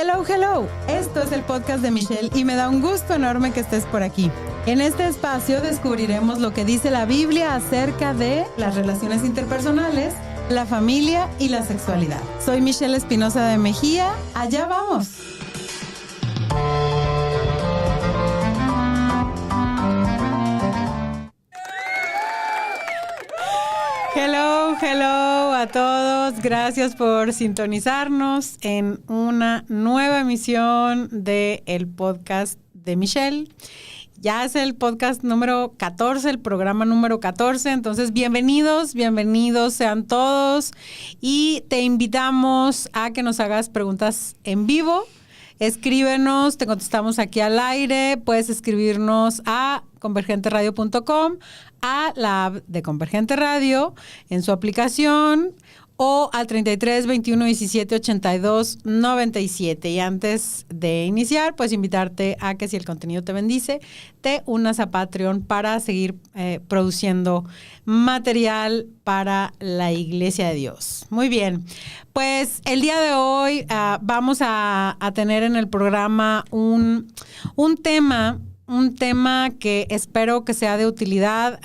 Hello, hello. Esto es el podcast de Michelle y me da un gusto enorme que estés por aquí. En este espacio descubriremos lo que dice la Biblia acerca de las relaciones interpersonales, la familia y la sexualidad. Soy Michelle Espinosa de Mejía. Allá vamos. Hello a todos. Gracias por sintonizarnos en una nueva emisión del podcast de Michelle. Ya es el podcast número 14, el programa número 14. Entonces, bienvenidos sean todos. Y te invitamos a que nos hagas preguntas en vivo. Escríbenos, te contestamos aquí al aire. Puedes escribirnos a convergenteradio.com, a la app de Convergente Radio, en su aplicación, o al 33 21 17 82 97. Y antes de iniciar, pues invitarte a que, si el contenido te bendice, te unas a Patreon para seguir produciendo material para la Iglesia de Dios. Muy bien, pues el día de hoy vamos a tener en el programa un tema que espero que sea de utilidad.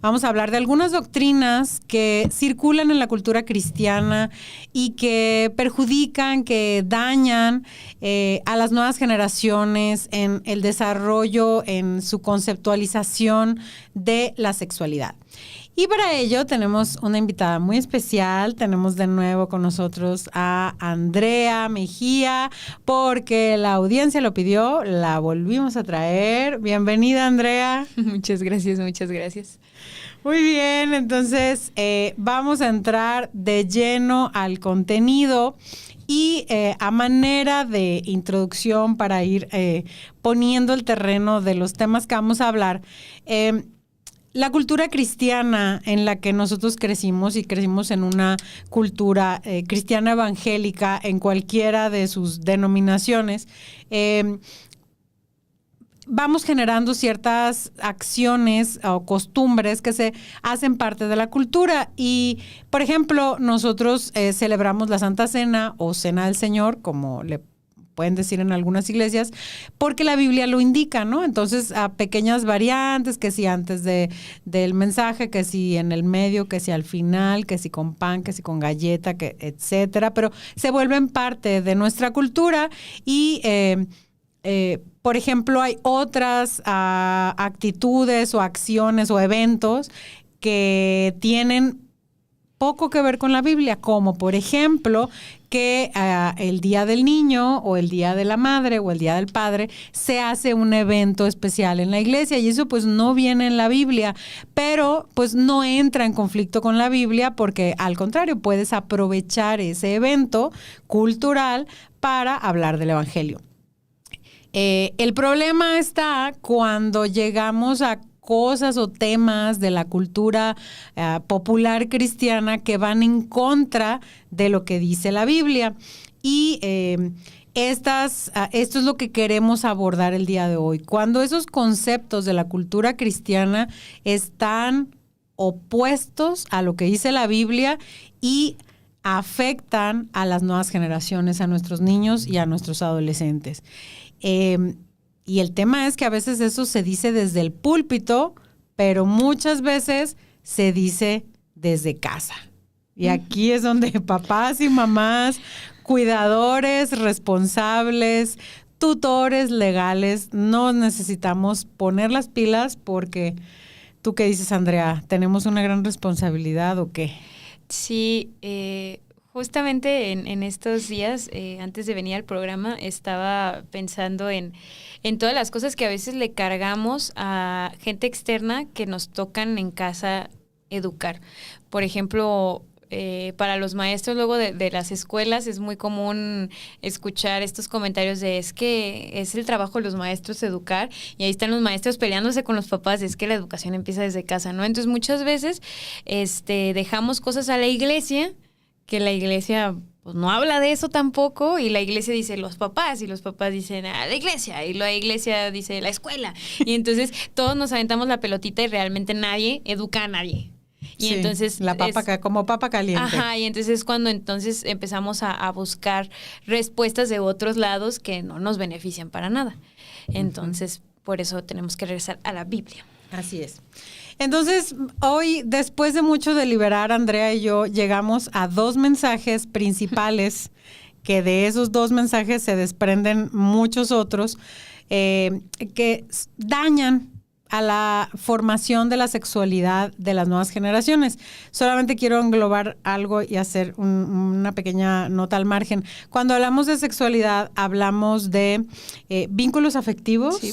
Vamos a hablar de algunas doctrinas que circulan en la cultura cristiana y que perjudican, que dañan a las nuevas generaciones en el desarrollo, en su conceptualización de la sexualidad. Y para ello tenemos una invitada muy especial. Tenemos de nuevo con nosotros a Andrea Mejía, porque la audiencia lo pidió, la volvimos a traer. Bienvenida, Andrea. Muchas gracias. Muy bien, entonces vamos a entrar de lleno al contenido. Y a manera de introducción, para ir poniendo el terreno de los temas que vamos a hablar, la cultura cristiana en la que nosotros crecimos, y crecimos en una cultura cristiana evangélica en cualquiera de sus denominaciones, vamos generando ciertas acciones o costumbres que se hacen parte de la cultura. Y, por ejemplo, nosotros celebramos la Santa Cena o Cena del Señor, como le pueden decir en algunas iglesias, porque la Biblia lo indica, ¿no? Entonces, a pequeñas variantes, que si antes del mensaje, que si en el medio, que si al final, que si con pan, que si con galleta, que etcétera, pero se vuelven parte de nuestra cultura. Y por ejemplo, hay otras actitudes o acciones o eventos que tienen poco que ver con la Biblia, como por ejemplo que el Día del Niño o el Día de la Madre o el Día del Padre se hace un evento especial en la iglesia, y eso pues no viene en la Biblia, pero pues no entra en conflicto con la Biblia, porque al contrario, puedes aprovechar ese evento cultural para hablar del Evangelio. El problema está cuando llegamos a cosas o temas de la cultura popular cristiana que van en contra de lo que dice la Biblia. Y esto es lo que queremos abordar el día de hoy. Cuando esos conceptos de la cultura cristiana están opuestos a lo que dice la Biblia y afectan a las nuevas generaciones, a nuestros niños y a nuestros adolescentes. Y el tema es que a veces eso se dice desde el púlpito, pero muchas veces se dice desde casa. Y aquí es donde papás y mamás, cuidadores, responsables, tutores legales, nos necesitamos poner las pilas, porque ¿tú qué dices, Andrea? ¿Tenemos una gran responsabilidad o qué? Sí, justamente en estos días, antes de venir al programa, estaba pensando en todas las cosas que a veces le cargamos a gente externa que nos tocan en casa educar. Por ejemplo, para los maestros luego de las escuelas es muy común escuchar estos comentarios de es que es el trabajo de los maestros educar, y ahí están los maestros peleándose con los papás, es que la educación empieza desde casa, ¿no? Entonces muchas veces dejamos cosas a la iglesia, que la iglesia pues no habla de eso tampoco, y la iglesia dice los papás, y los papás dicen a la iglesia, y la iglesia dice la escuela, y entonces todos nos aventamos la pelotita y realmente nadie educa a nadie. Y sí, entonces la papa como papa caliente. Ajá, y entonces es cuando entonces empezamos a buscar respuestas de otros lados que no nos benefician para nada. Entonces, por eso tenemos que regresar a la Biblia. Así es. Entonces, hoy, después de mucho deliberar, Andrea y yo llegamos a 2 mensajes principales, que de esos 2 mensajes se desprenden muchos otros, que dañan a la formación de la sexualidad de las nuevas generaciones. Solamente quiero englobar algo y hacer una pequeña nota al margen. Cuando hablamos de sexualidad, hablamos de vínculos afectivos, sí,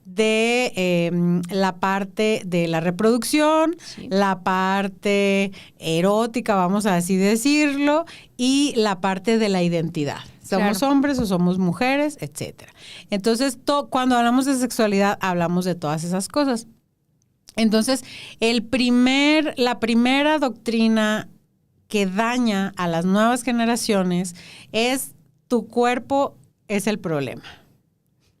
de la parte de la reproducción, sí, la parte erótica, vamos a así decirlo, y la parte de la identidad. Somos claro, hombres o somos mujeres, etcétera. Entonces, cuando hablamos de sexualidad, hablamos de todas esas cosas. Entonces, la primera doctrina que daña a las nuevas generaciones es: tu cuerpo es el problema.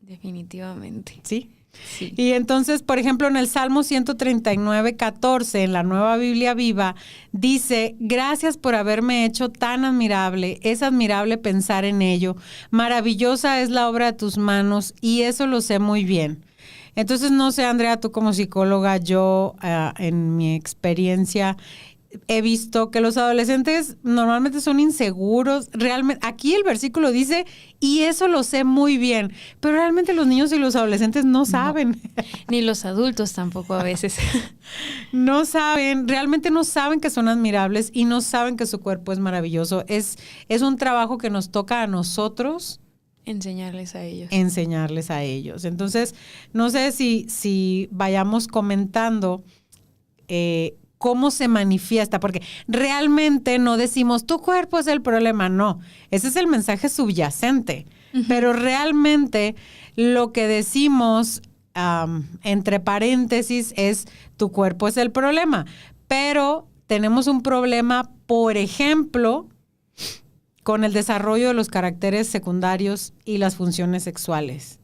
Definitivamente. ¿Sí? Sí. Y entonces, por ejemplo, en el Salmo 139, 14, en la Nueva Biblia Viva, dice: gracias por haberme hecho tan admirable, es admirable pensar en ello, maravillosa es la obra de tus manos y eso lo sé muy bien. Entonces, no sé, Andrea, tú como psicóloga, yo en mi experiencia he visto que los adolescentes normalmente son inseguros. Realmente, aquí el versículo dice: y eso lo sé muy bien, pero realmente los niños y los adolescentes no saben. No, ni los adultos tampoco a veces. No saben, realmente no saben que son admirables y no saben que su cuerpo es maravilloso. Es un trabajo que nos toca a nosotros enseñarles a ellos. Entonces, no sé si vayamos comentando cómo se manifiesta, porque realmente no decimos tu cuerpo es el problema, no. Ese es el mensaje subyacente. Uh-huh. Pero realmente lo que decimos entre paréntesis es: tu cuerpo es el problema. Pero tenemos un problema, por ejemplo, con el desarrollo de los caracteres secundarios y las funciones sexuales.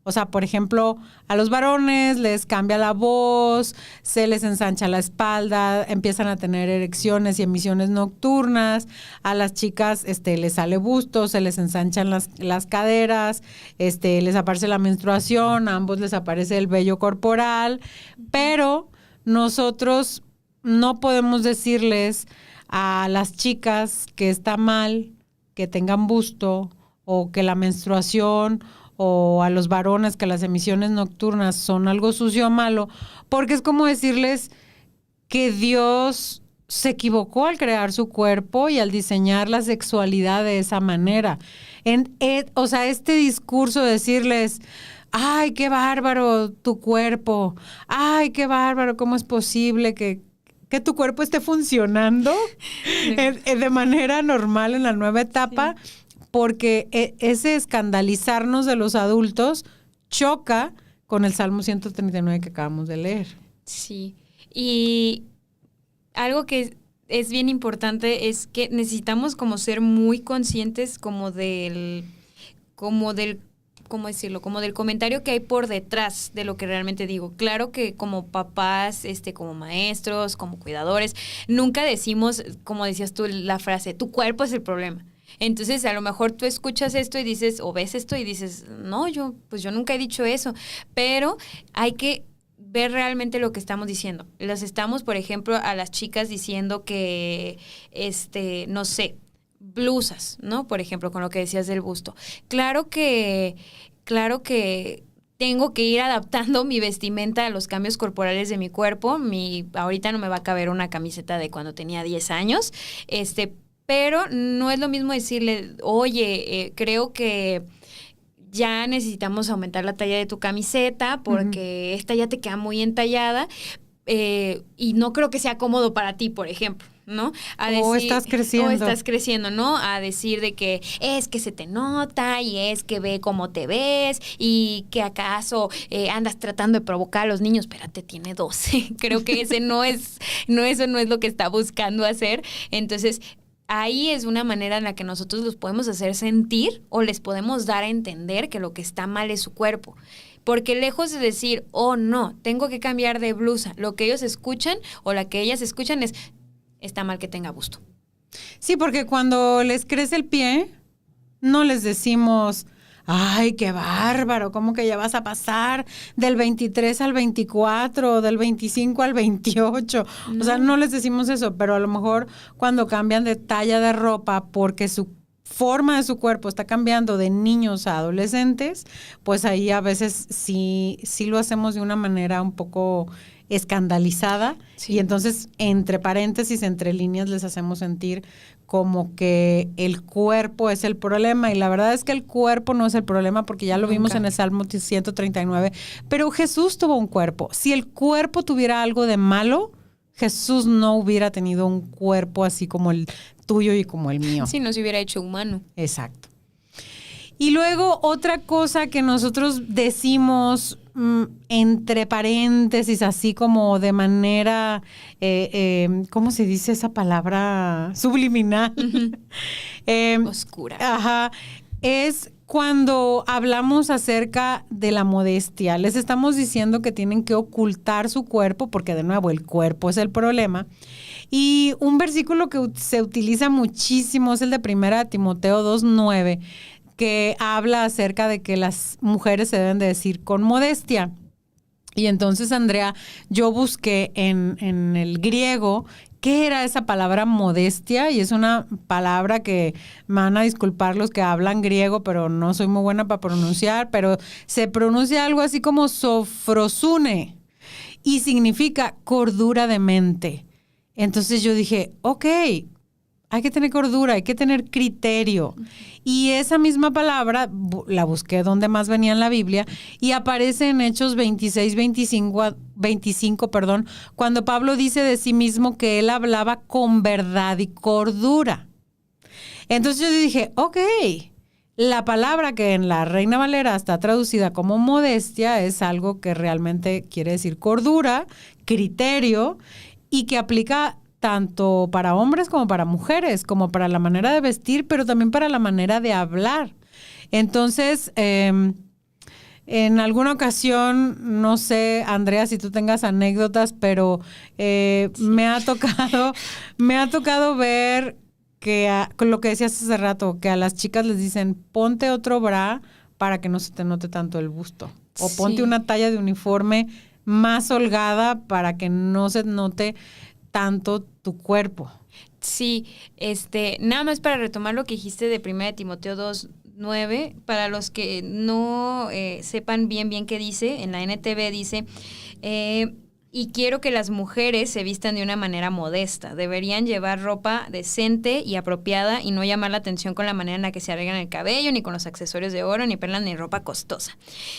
O sea, por ejemplo, a los varones les cambia la voz, se les ensancha la espalda, empiezan a tener erecciones y emisiones nocturnas. A las chicas les sale busto, se les ensanchan las caderas, les aparece la menstruación, a ambos les aparece el vello corporal. Pero nosotros no podemos decirles a las chicas que está mal que tengan busto o que la menstruación, o a los varones que las emisiones nocturnas son algo sucio o malo, porque es como decirles que Dios se equivocó al crear su cuerpo y al diseñar la sexualidad de esa manera. O sea, este discurso de decirles: ay, qué bárbaro tu cuerpo, ay, qué bárbaro, ¿cómo es posible que tu cuerpo esté funcionando de manera normal en la nueva etapa? Sí. Porque ese escandalizarnos de los adultos choca con el Salmo 139 que acabamos de leer. Sí, y algo que es bien importante es que necesitamos como ser muy conscientes como del ¿cómo del comentario que hay por detrás de lo que realmente digo. Claro que como papás, como maestros, como cuidadores, nunca decimos, como decías tú, la frase: tu cuerpo es el problema. Entonces, a lo mejor tú escuchas esto y dices, o ves esto y dices: no, yo nunca he dicho eso. Pero hay que ver realmente lo que estamos diciendo. Las estamos, por ejemplo, a las chicas diciendo que, no sé, blusas, ¿no? Por ejemplo, con lo que decías del busto. Claro que tengo que ir adaptando mi vestimenta a los cambios corporales de mi cuerpo. Ahorita no me va a caber una camiseta de cuando tenía 10 años, pero no es lo mismo decirle: oye, creo que ya necesitamos aumentar la talla de tu camiseta porque esta ya te queda muy entallada y no creo que sea cómodo para ti, por ejemplo, ¿no? Estás creciendo, ¿no? A decir de que es que se te nota y es que ve cómo te ves y que acaso andas tratando de provocar a los niños. Espérate, tiene 12. Creo que eso no es lo que está buscando hacer. Entonces, ahí es una manera en la que nosotros los podemos hacer sentir o les podemos dar a entender que lo que está mal es su cuerpo. Porque lejos de decir, oh no, tengo que cambiar de blusa, lo que ellos escuchan o la que ellas escuchan es, está mal que tenga busto. Sí, porque cuando les crece el pie, no les decimos, ay, qué bárbaro, ¿cómo que ya vas a pasar del 23 al 24, del 25 al 28? No. O sea, no les decimos eso, pero a lo mejor cuando cambian de talla de ropa porque su forma de su cuerpo está cambiando de niños a adolescentes, pues ahí a veces sí lo hacemos de una manera un poco escandalizada, sí. Y entonces entre paréntesis, entre líneas les hacemos sentir como que el cuerpo es el problema, y la verdad es que el cuerpo no es el problema, porque ya lo vimos en el Salmo 139, pero Jesús tuvo un cuerpo. Si el cuerpo tuviera algo de malo, Jesús no hubiera tenido un cuerpo así como el tuyo y como el mío. Si no se hubiera hecho humano. Exacto. Y luego otra cosa que nosotros decimos entre paréntesis, así como de manera, ¿cómo se dice esa palabra? Subliminal. Uh-huh. Oscura. Ajá. Es cuando hablamos acerca de la modestia. Les estamos diciendo que tienen que ocultar su cuerpo, porque de nuevo el cuerpo es el problema. Y un versículo que se utiliza muchísimo es el de 1 Timoteo 2:9, que habla acerca de que las mujeres se deben de decir con modestia. Y entonces, Andrea, yo busqué en el griego qué era esa palabra modestia, y es una palabra que me van a disculpar los que hablan griego, pero no soy muy buena para pronunciar, pero se pronuncia algo así como sofrosune y significa cordura de mente. Entonces yo dije, ok, hay que tener cordura, hay que tener criterio. Y esa misma palabra la busqué donde más venía en la Biblia y aparece en Hechos 25, cuando Pablo dice de sí mismo que él hablaba con verdad y cordura. Entonces yo dije, ok, la palabra que en la Reina Valera está traducida como modestia es algo que realmente quiere decir cordura, criterio, y que aplica tanto para hombres como para mujeres, como para la manera de vestir, pero también para la manera de hablar. Entonces, en alguna ocasión, no sé, Andrea, si tú tengas anécdotas, pero sí. me ha tocado ver que con lo que decías hace rato, que a las chicas les dicen, ponte otro bra para que no se te note tanto el busto. O ponte una talla de uniforme más holgada para que no se note tanto tu cuerpo. Sí, nada más para retomar lo que dijiste de 1 Timoteo 2:9, para los que no sepan bien qué dice, en la NTV dice, y quiero que las mujeres se vistan de una manera modesta. Deberían llevar ropa decente y apropiada y no llamar la atención con la manera en la que se arreglan el cabello, ni con los accesorios de oro, ni perlas, ni ropa costosa.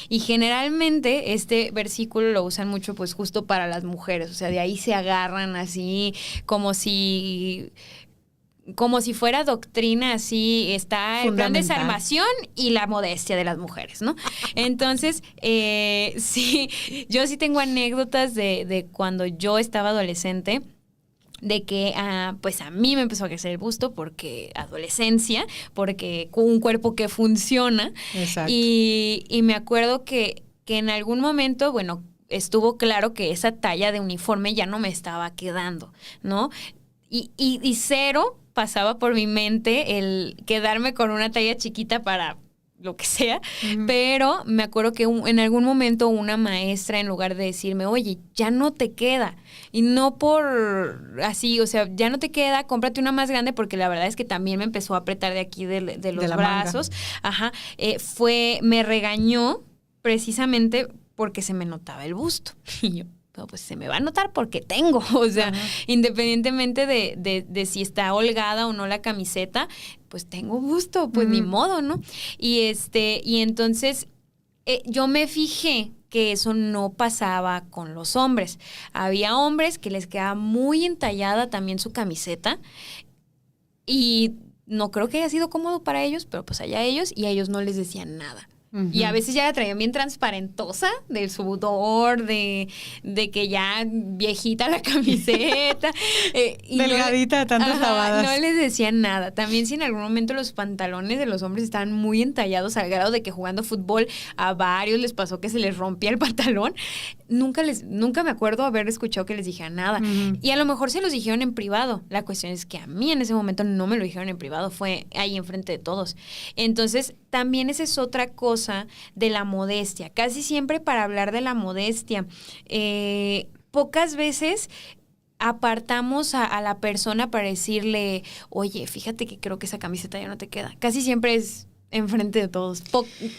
Y generalmente este versículo lo usan mucho pues justo para las mujeres. O sea, de ahí se agarran así como si fuera doctrina, así está el plan de desarmación y la modestia de las mujeres, ¿no? Entonces, sí, yo sí tengo anécdotas de cuando yo estaba adolescente, de que pues a mí me empezó a crecer el busto porque adolescencia, porque con un cuerpo que funciona. Exacto. Y me acuerdo que en algún momento, bueno, estuvo claro que esa talla de uniforme ya no me estaba quedando, ¿no? Y cero pasaba por mi mente el quedarme con una talla chiquita para lo que sea, pero me acuerdo que en algún momento una maestra, en lugar de decirme, oye, ya no te queda, y no por así, o sea, ya no te queda, cómprate una más grande, porque la verdad es que también me empezó a apretar de aquí de los brazos, me regañó precisamente porque se me notaba el busto, y yo, pues se me va a notar porque tengo, o sea, independientemente de si está holgada o no la camiseta, pues tengo busto, pues ni modo, ¿no? Y entonces yo me fijé que eso no pasaba con los hombres. Había hombres que les quedaba muy entallada también su camiseta y no creo que haya sido cómodo para ellos, pero pues allá ellos, y a ellos no les decían nada. Y a veces ya la traían bien transparentosa, del sudor, de que ya viejita la camiseta. Delgadita de tantas lavadas. No les decían nada. También si en algún momento los pantalones de los hombres estaban muy entallados al grado de que jugando fútbol a varios les pasó que se les rompía el pantalón, nunca me acuerdo haber escuchado que les dijeran nada. Y a lo mejor se los dijeron en privado. La cuestión es que a mí en ese momento no me lo dijeron en privado, fue ahí enfrente de todos. Entonces, también esa es otra cosa de la modestia. Casi siempre para hablar de la modestia, pocas veces apartamos a la persona para decirle, oye, fíjate que creo que esa camiseta ya no te queda. Casi siempre es enfrente de todos.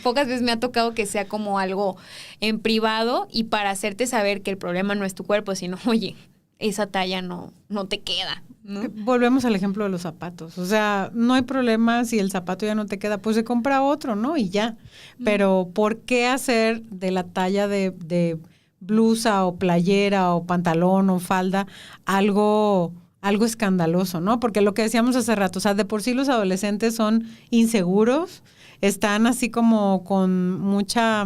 Pocas veces me ha tocado que sea como algo en privado y para hacerte saber que el problema no es tu cuerpo, sino, oye, esa talla no te queda, ¿no? Volvemos al ejemplo de los zapatos. O sea, no hay problema si el zapato ya no te queda, pues se compra otro, ¿no? Y ya. Pero ¿por qué hacer de la talla de blusa o playera o pantalón o falda algo escandaloso, ¿no? Porque lo que decíamos hace rato, o sea, de por sí los adolescentes son inseguros, están así como con mucha,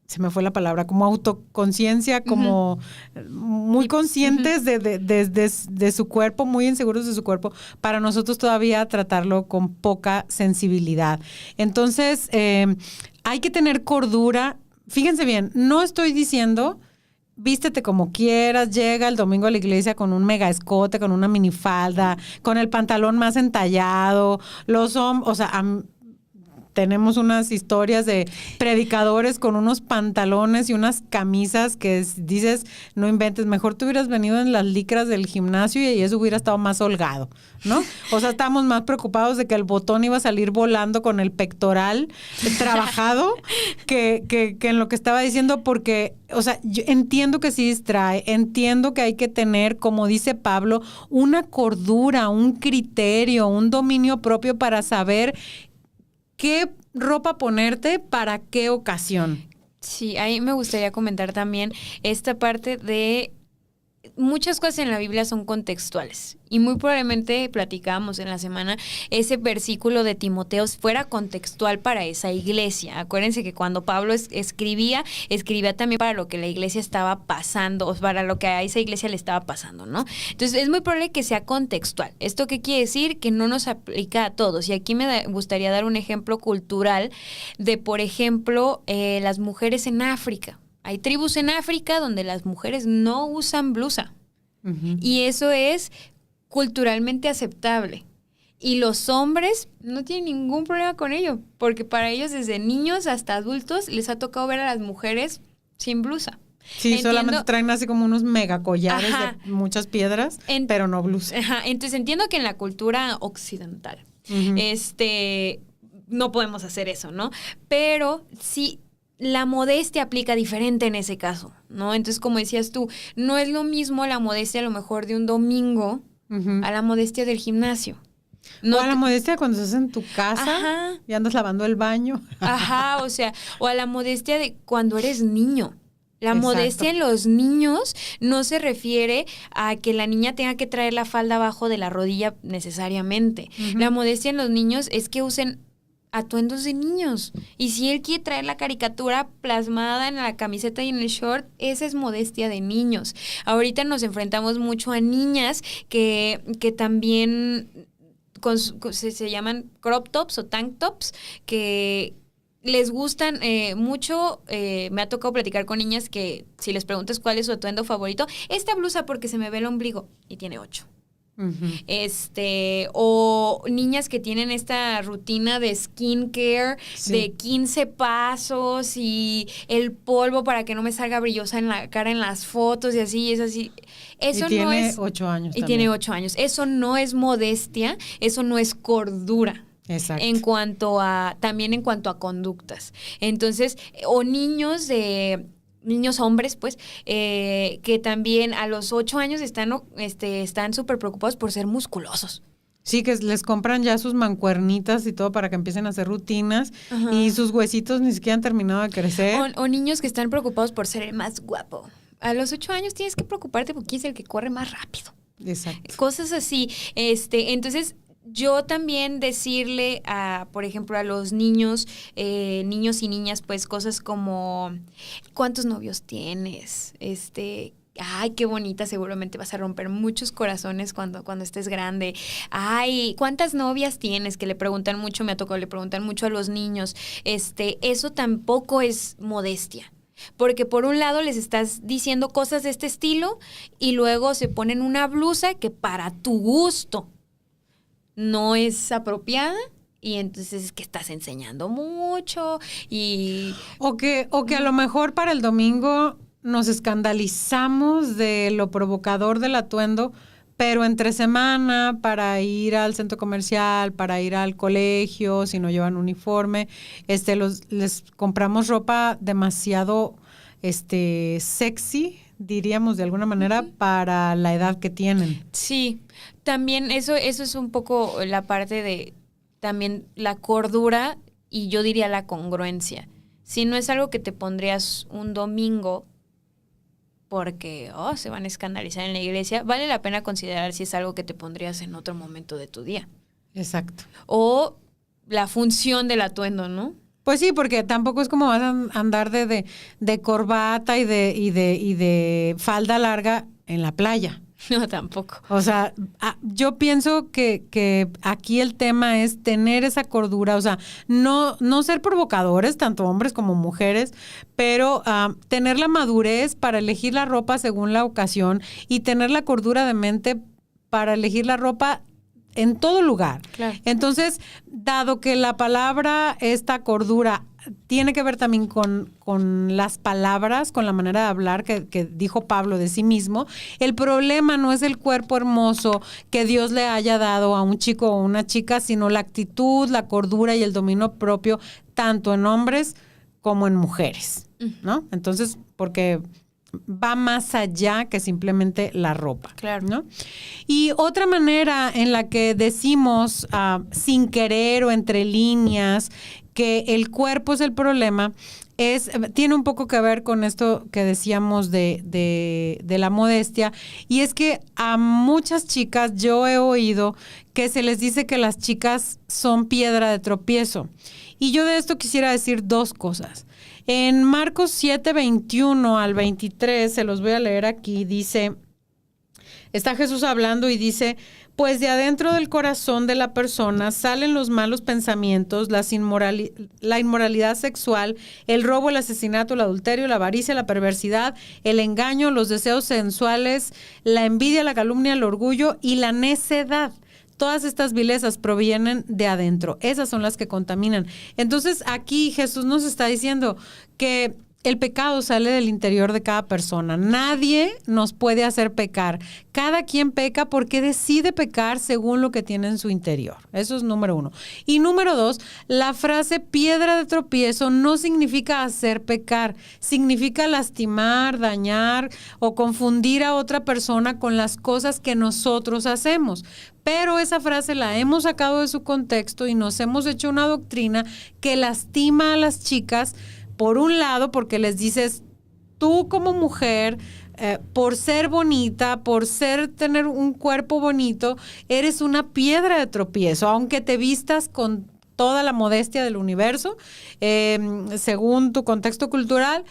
se me fue la palabra, como autoconciencia, como muy conscientes de su cuerpo, muy inseguros de su cuerpo, para nosotros todavía tratarlo con poca sensibilidad. Entonces, hay que tener cordura. Fíjense bien, no estoy diciendo, vístete como quieras, llega el domingo a la iglesia con un mega escote, con una minifalda, con el pantalón más entallado, o sea, tenemos unas historias de predicadores con unos pantalones y unas camisas que dices, no inventes, mejor te hubieras venido en las licras del gimnasio y eso hubiera estado más holgado, ¿no? O sea, estábamos más preocupados de que el botón iba a salir volando con el pectoral trabajado que en lo que estaba diciendo, porque, o sea, yo entiendo que sí distrae, entiendo que hay que tener, como dice Pablo, una cordura, un criterio, un dominio propio para saber qué ropa ponerte para qué ocasión. Sí, ahí me gustaría comentar también esta parte de muchas cosas en la Biblia son contextuales y muy probablemente platicábamos en la semana ese versículo de Timoteo fuera contextual para esa iglesia. Acuérdense que cuando Pablo escribía también para lo que la iglesia estaba pasando, o para lo que a esa iglesia le estaba pasando, ¿no? Entonces es muy probable que sea contextual. ¿Esto qué quiere decir? Que no nos aplica a todos. Y aquí me gustaría dar un ejemplo cultural de, por ejemplo, las mujeres en África. Hay tribus en África donde las mujeres no usan blusa. Y eso es culturalmente aceptable. Y los hombres no tienen ningún problema con ello, porque para ellos desde niños hasta adultos les ha tocado ver a las mujeres sin blusa. Sí, solamente traen así como unos mega collares de muchas piedras, pero no blusa. Entonces entiendo que en la cultura occidental no podemos hacer eso, ¿no? Pero sí, la modestia aplica diferente en ese caso, ¿no? Entonces, como decías tú, no es lo mismo la modestia a lo mejor de un domingo a la modestia del gimnasio. No, o a la modestia cuando estás en tu casa y andas lavando el baño. O sea, o a la modestia de cuando eres niño. La modestia en los niños no se refiere a que la niña tenga que traer la falda abajo de la rodilla necesariamente. La modestia en los niños es que usen atuendos de niños. Y si él quiere traer la caricatura plasmada en la camiseta y en el short, esa es modestia de niños. Ahorita nos enfrentamos mucho a niñas que también se llaman crop tops o tank tops, que les gustan mucho. Me ha tocado platicar con niñas que si les preguntas cuál es su atuendo favorito, esta blusa porque se me ve el ombligo, y tiene 8. O niñas que tienen esta rutina de skincare de 15 pasos y el polvo para que no me salga brillosa en la cara en las fotos y así, es así. Eso y tiene 8 años y también. Tiene 8 años. Eso no es modestia, eso no es cordura. Exacto. También en cuanto a conductas. Entonces, o niños hombres, pues, que también a los 8 años están súper preocupados por ser musculosos. Sí, que les compran ya sus mancuernitas y todo para que empiecen a hacer rutinas y sus huesitos ni siquiera han terminado de crecer. O niños que están preocupados por ser el más guapo. A los 8 años tienes que preocuparte porque es el que corre más rápido. Exacto. Cosas así. Entonces, yo también decirle por ejemplo, a los niños y niñas, pues cosas como, ¿cuántos novios tienes? Ay, qué bonita, seguramente vas a romper muchos corazones cuando estés grande. Ay, ¿cuántas novias tienes? Que le preguntan mucho, me ha tocado, le preguntan mucho a los niños. Eso tampoco es modestia. Porque por un lado les estás diciendo cosas de este estilo y luego se ponen una blusa que para tu gusto no es apropiada. Y entonces es que estás enseñando mucho y... O que a lo mejor para el domingo nos escandalizamos de lo provocador del atuendo, pero entre semana, para ir al centro comercial, para ir al colegio, si no llevan uniforme, les compramos ropa demasiado sexy, diríamos de alguna manera, para la edad que tienen. Sí, también eso es un poco la parte de también la cordura y yo diría la congruencia. Si no es algo que te pondrías un domingo porque se van a escandalizar en la iglesia, vale la pena considerar si es algo que te pondrías en otro momento de tu día. Exacto. O la función del atuendo, ¿no? Pues sí, porque tampoco es como vas a andar de corbata y de falda larga en la playa. No, tampoco. O sea, yo pienso que aquí el tema es tener esa cordura, o sea, no ser provocadores, tanto hombres como mujeres, pero tener la madurez para elegir la ropa según la ocasión y tener la cordura de mente para elegir la ropa en todo lugar. Claro. Entonces, dado que la palabra, esta cordura, tiene que ver también con las palabras, con la manera de hablar que dijo Pablo de sí mismo, el problema no es el cuerpo hermoso que Dios le haya dado a un chico o una chica, sino la actitud, la cordura y el dominio propio, tanto en hombres como en mujeres, ¿no? Entonces, porque va más allá que simplemente la ropa, claro, ¿no? Y otra manera en la que decimos sin querer o entre líneas que el cuerpo es el problema tiene un poco que ver con esto que decíamos de la modestia, y es que a muchas chicas yo he oído que se les dice que las chicas son piedra de tropiezo. Y yo de esto quisiera decir dos cosas. En Marcos 7, 21 al 23, se los voy a leer aquí, dice, está Jesús hablando y dice, pues de adentro del corazón de la persona salen los malos pensamientos, la inmoralidad sexual, el robo, el asesinato, el adulterio, la avaricia, la perversidad, el engaño, los deseos sensuales, la envidia, la calumnia, el orgullo y la necedad. Todas estas vilezas provienen de adentro. Esas son las que contaminan. Entonces, aquí Jesús nos está diciendo que el pecado sale del interior de cada persona. Nadie nos puede hacer pecar. Cada quien peca porque decide pecar según lo que tiene en su interior. Eso es número uno. Y número dos, la frase piedra de tropiezo no significa hacer pecar. Significa lastimar, dañar o confundir a otra persona con las cosas que nosotros hacemos. Pero esa frase la hemos sacado de su contexto y nos hemos hecho una doctrina que lastima a las chicas. Por un lado, porque les dices, tú como mujer, por ser bonita, tener un cuerpo bonito, eres una piedra de tropiezo, aunque te vistas con toda la modestia del universo, según tu contexto cultural.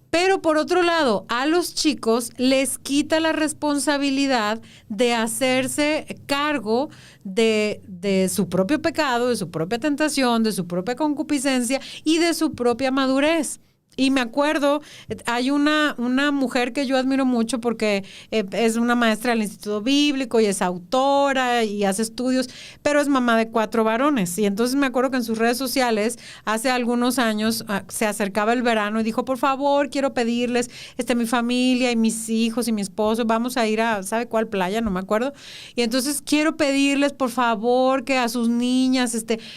Pero por otro lado, a los chicos les quita la responsabilidad de hacerse cargo de su propio pecado, de su propia tentación, de su propia concupiscencia y de su propia madurez. Y me acuerdo, hay una mujer que yo admiro mucho porque es una maestra del Instituto Bíblico y es autora y hace estudios, pero es mamá de 4 varones. Y entonces me acuerdo que en sus redes sociales, hace algunos años, se acercaba el verano y dijo, por favor, quiero pedirles, mi familia y mis hijos y mi esposo, vamos a ir a, ¿sabe cuál playa? No me acuerdo. Y entonces quiero pedirles, por favor, que a sus niñas,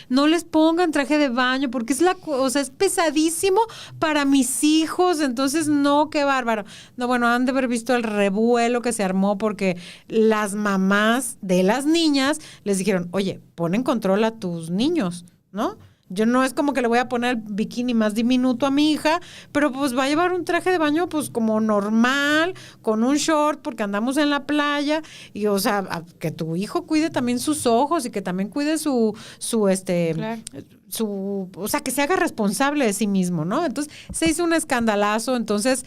no les pongan traje de baño porque es pesadísimo para mis hijos, entonces no, qué bárbaro. No, bueno, han de haber visto el revuelo que se armó porque las mamás de las niñas les dijeron, oye, pon en control a tus niños, ¿no? Yo no es como que le voy a poner el bikini más diminuto a mi hija, pero pues va a llevar un traje de baño pues como normal, con un short, porque andamos en la playa, y o sea, que tu hijo cuide también sus ojos y que también cuide Claro. o sea, que se haga responsable de sí mismo, ¿no? Entonces, se hizo un escandalazo, entonces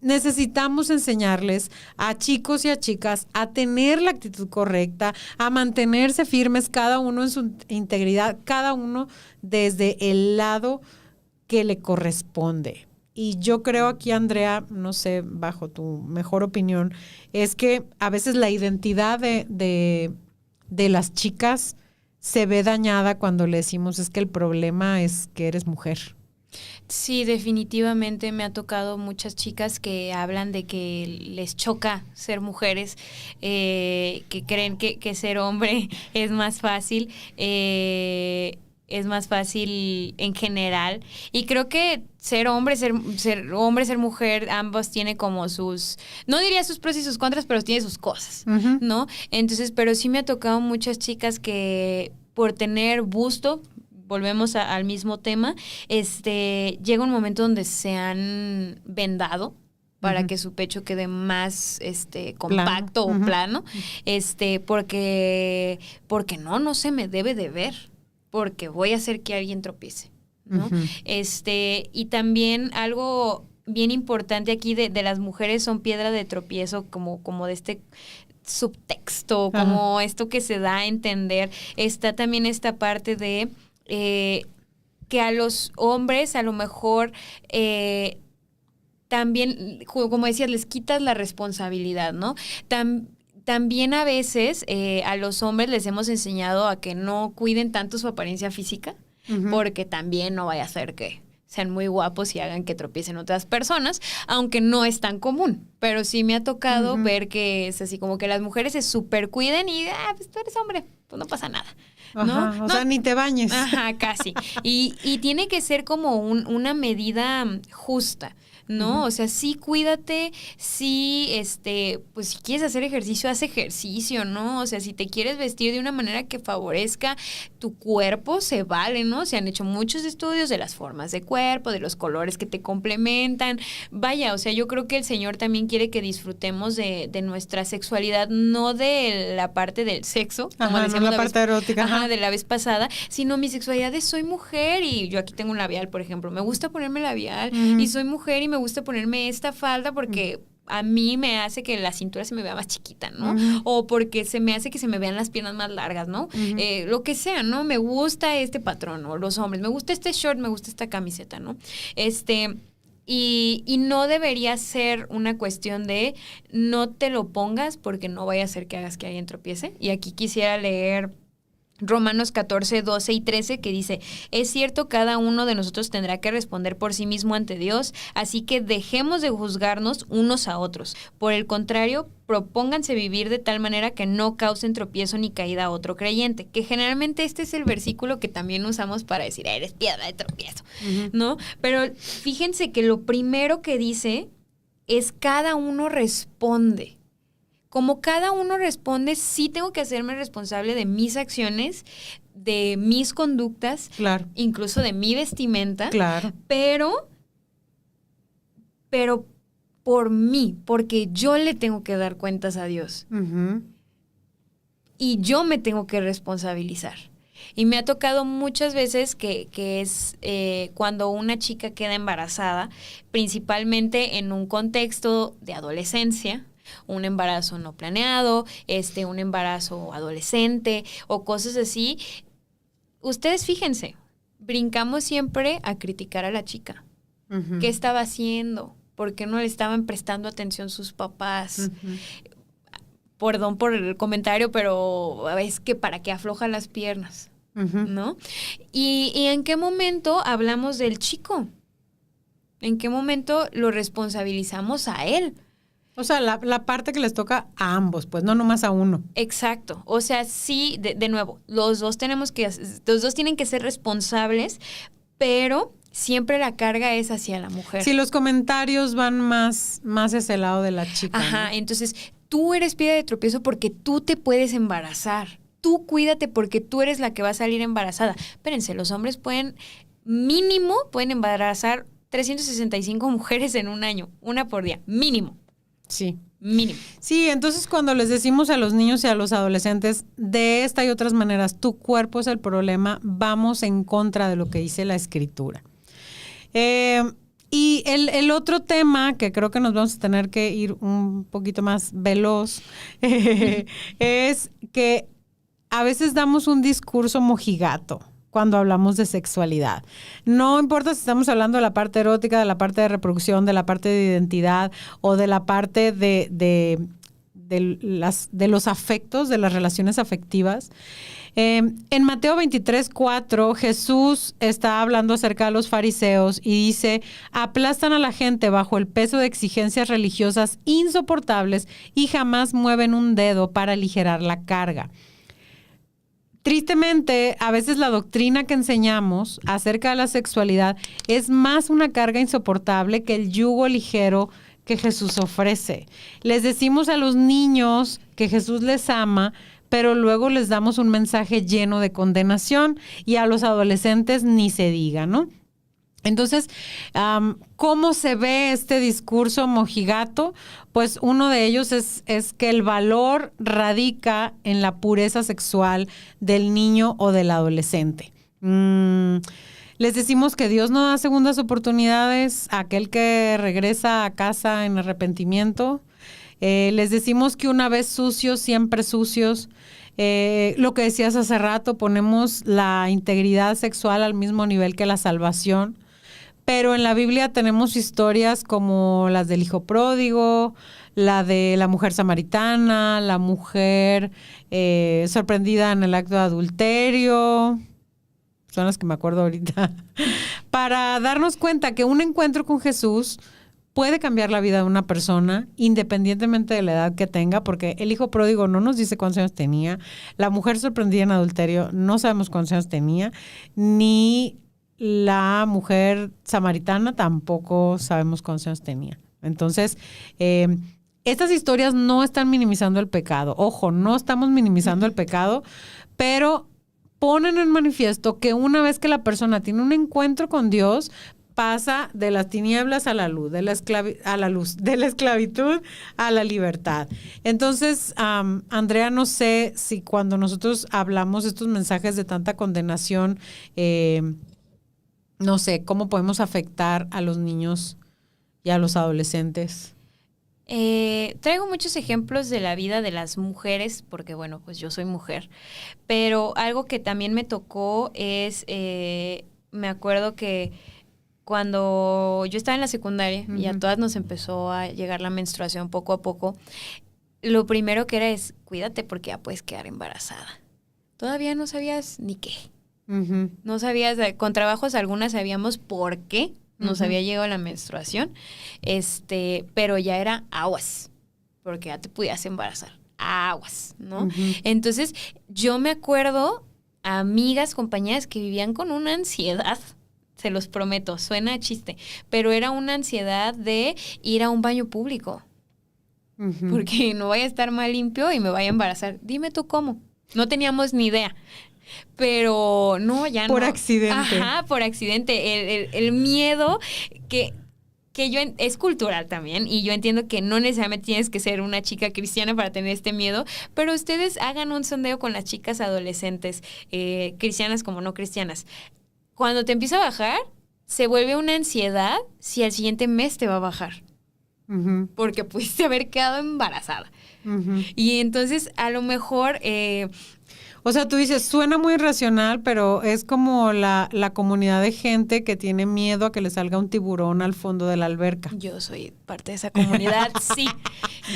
necesitamos enseñarles a chicos y a chicas a tener la actitud correcta, a mantenerse firmes, cada uno en su integridad, cada uno desde el lado que le corresponde. Y yo creo aquí, Andrea, no sé, bajo tu mejor opinión, es que a veces la identidad de las chicas se ve dañada cuando le decimos es que el problema es que eres mujer. Sí, definitivamente me ha tocado muchas chicas que hablan de que les choca ser mujeres, que creen que ser hombre es más fácil. Es más fácil en general, y creo que ser hombre, ser mujer, ambos tiene como sus, no diría sus pros y sus contras, pero tiene sus cosas, Uh-huh. ¿no? Entonces, pero sí me ha tocado muchas chicas que por tener busto, volvemos al mismo tema, llega un momento donde se han vendado para Uh-huh. que su pecho quede más compacto Plano. o plano, porque no se me debe de ver, porque voy a hacer que alguien tropiece, ¿no? Uh-huh. Y también algo bien importante aquí de las mujeres son piedra de tropiezo, como de este subtexto, como esto que se da a entender. Está también esta parte de que a los hombres a lo mejor también, como decías, les quitas la responsabilidad, ¿no? También a veces a los hombres les hemos enseñado a que no cuiden tanto su apariencia física, Uh-huh. porque también no vaya a ser que sean muy guapos y hagan que tropiecen otras personas, aunque no es tan común. Pero sí me ha tocado Uh-huh. ver que es así como que las mujeres se súper cuiden y, pues tú eres hombre, pues no pasa nada, ¿no? Ajá, o sea, ni te bañes. Ajá, casi. Y tiene que ser como una medida justa, ¿no? Uh-huh. O sea, sí cuídate, sí, pues si quieres hacer ejercicio, haz ejercicio, ¿no? O sea, si te quieres vestir de una manera que favorezca tu cuerpo, se vale, ¿no? Se han hecho muchos estudios de las formas de cuerpo, de los colores que te complementan. Vaya, o sea, yo creo que el Señor también quiere que disfrutemos de nuestra sexualidad, no de la parte del sexo, como Ajá, decíamos no la parte erótica. Ajá, de la vez pasada, sino mi sexualidad es soy mujer y yo aquí tengo un labial, por ejemplo, me gusta ponerme labial Uh-huh. y soy mujer y me gusta ponerme esta falda porque a mí me hace que la cintura se me vea más chiquita, ¿no? Uh-huh. O porque se me hace que se me vean las piernas más largas, ¿no? Uh-huh. Lo que sea, ¿no? Me gusta este patrón, o los hombres, me gusta este short, me gusta esta camiseta, ¿no? Y no debería ser una cuestión de no te lo pongas porque no vaya a ser que hagas que alguien tropiece. Y aquí quisiera leer Romanos 14, 12 y 13, que dice: es cierto, cada uno de nosotros tendrá que responder por sí mismo ante Dios, así que dejemos de juzgarnos unos a otros. Por el contrario, propónganse vivir de tal manera que no causen tropiezo ni caída a otro creyente, que generalmente este es el versículo que también usamos para decir, eres piedra de tropiezo, ¿no? Pero fíjense que lo primero que dice es cada uno responde. Como cada uno responde, sí tengo que hacerme responsable de mis acciones, de mis conductas, Claro. incluso de mi vestimenta, Claro. pero por mí, porque yo le tengo que dar cuentas a Dios Uh-huh. y yo me tengo que responsabilizar. Y me ha tocado muchas veces que es cuando una chica queda embarazada, principalmente en un contexto de adolescencia, un embarazo no planeado, un embarazo adolescente o cosas así. Ustedes fíjense, brincamos siempre a criticar a la chica. Uh-huh. ¿Qué estaba haciendo? ¿Por qué no le estaban prestando atención sus papás? Uh-huh. Perdón por el comentario, pero es que para qué afloja las piernas, Uh-huh. ¿no? ¿Y en qué momento hablamos del chico? ¿En qué momento lo responsabilizamos a él? O sea, la parte que les toca a ambos, pues no nomás a uno. Exacto. O sea, sí, de nuevo, los dos tienen que ser responsables, pero siempre la carga es hacia la mujer. Sí, los comentarios van más hacia ese lado de la chica. Ajá, ¿no? entonces tú eres piedra de tropiezo porque tú te puedes embarazar. tú cuídate porque tú eres la que va a salir embarazada. Espérense, los hombres pueden embarazar 365 mujeres en un año, una por día, mínimo. Sí. Mínimo. Sí, entonces cuando les decimos a los niños y a los adolescentes, de esta y otras maneras, tu cuerpo es el problema, vamos en contra de lo que dice la Escritura. Y el otro tema, que creo que nos vamos a tener que ir un poquito más veloz, es que a veces damos un discurso mojigato cuando hablamos de sexualidad. No importa si estamos hablando de la parte erótica, de la parte de reproducción, de la parte de identidad o de la parte de los afectos, de las relaciones afectivas. En Mateo 23:4, Jesús está hablando acerca de los fariseos y dice: aplastan a la gente bajo el peso de exigencias religiosas insoportables y jamás mueven un dedo para aligerar la carga. Tristemente, a veces la doctrina que enseñamos acerca de la sexualidad es más una carga insoportable que el yugo ligero que Jesús ofrece. Les decimos a los niños que Jesús les ama, pero luego les damos un mensaje lleno de condenación, y a los adolescentes ni se diga, ¿no? Entonces, ¿cómo se ve este discurso mojigato? Pues uno de ellos es que el valor radica en la pureza sexual del niño o del adolescente. Les decimos que Dios no da segundas oportunidades a aquel que regresa a casa en arrepentimiento. Les decimos que una vez sucios, siempre sucios. Lo que decías hace rato, ponemos la integridad sexual al mismo nivel que la salvación. Pero en la Biblia tenemos historias como las del hijo pródigo, la de la mujer samaritana, la mujer sorprendida en el acto de adulterio. Son las que me acuerdo ahorita. Para darnos cuenta que un encuentro con Jesús puede cambiar la vida de una persona, independientemente de la edad que tenga, porque el hijo pródigo no nos dice cuántos años tenía, la mujer sorprendida en adulterio no sabemos cuántos años tenía, ni la mujer samaritana tampoco sabemos cuántos años tenía. Entonces, estas historias no están minimizando el pecado. Ojo, no estamos minimizando el pecado, pero ponen en manifiesto que una vez que la persona tiene un encuentro con Dios, pasa de las tinieblas a la luz, de la esclavitud a la libertad. Entonces, Andrea, no sé si cuando nosotros hablamos estos mensajes de tanta condenación, no sé, ¿cómo podemos afectar a los niños y a los adolescentes? Traigo muchos ejemplos de la vida de las mujeres, porque bueno, pues yo soy mujer, pero algo que también me tocó es, me acuerdo que cuando yo estaba en la secundaria y a todas nos empezó a llegar la menstruación poco a poco, lo primero que era es, cuídate porque ya puedes quedar embarazada. Todavía no sabías ni qué. No sabías, con trabajos algunas sabíamos por qué nos había llegado la menstruación, pero ya era aguas, porque ya te podías embarazar, aguas, ¿no? Entonces, yo me acuerdo amigas, compañeras que vivían con una ansiedad, se los prometo, suena a chiste, pero era una ansiedad de ir a un baño público, porque no vaya a estar mal limpio y me vaya a embarazar. Dime tú cómo. No teníamos ni idea. Pero no, ya no. Por accidente. Ajá, por accidente. El miedo que yo es cultural también, y yo entiendo que no necesariamente tienes que ser una chica cristiana para tener este miedo, pero ustedes hagan un sondeo con las chicas adolescentes, cristianas como no cristianas. Cuando te empieza a bajar, se vuelve una ansiedad si al siguiente mes te va a bajar. Porque pudiste haber quedado embarazada. Y entonces, a lo mejor... o sea, tú dices, suena muy irracional, pero es como la comunidad de gente que tiene miedo a que le salga un tiburón al fondo de la alberca. Yo soy parte de esa comunidad, sí.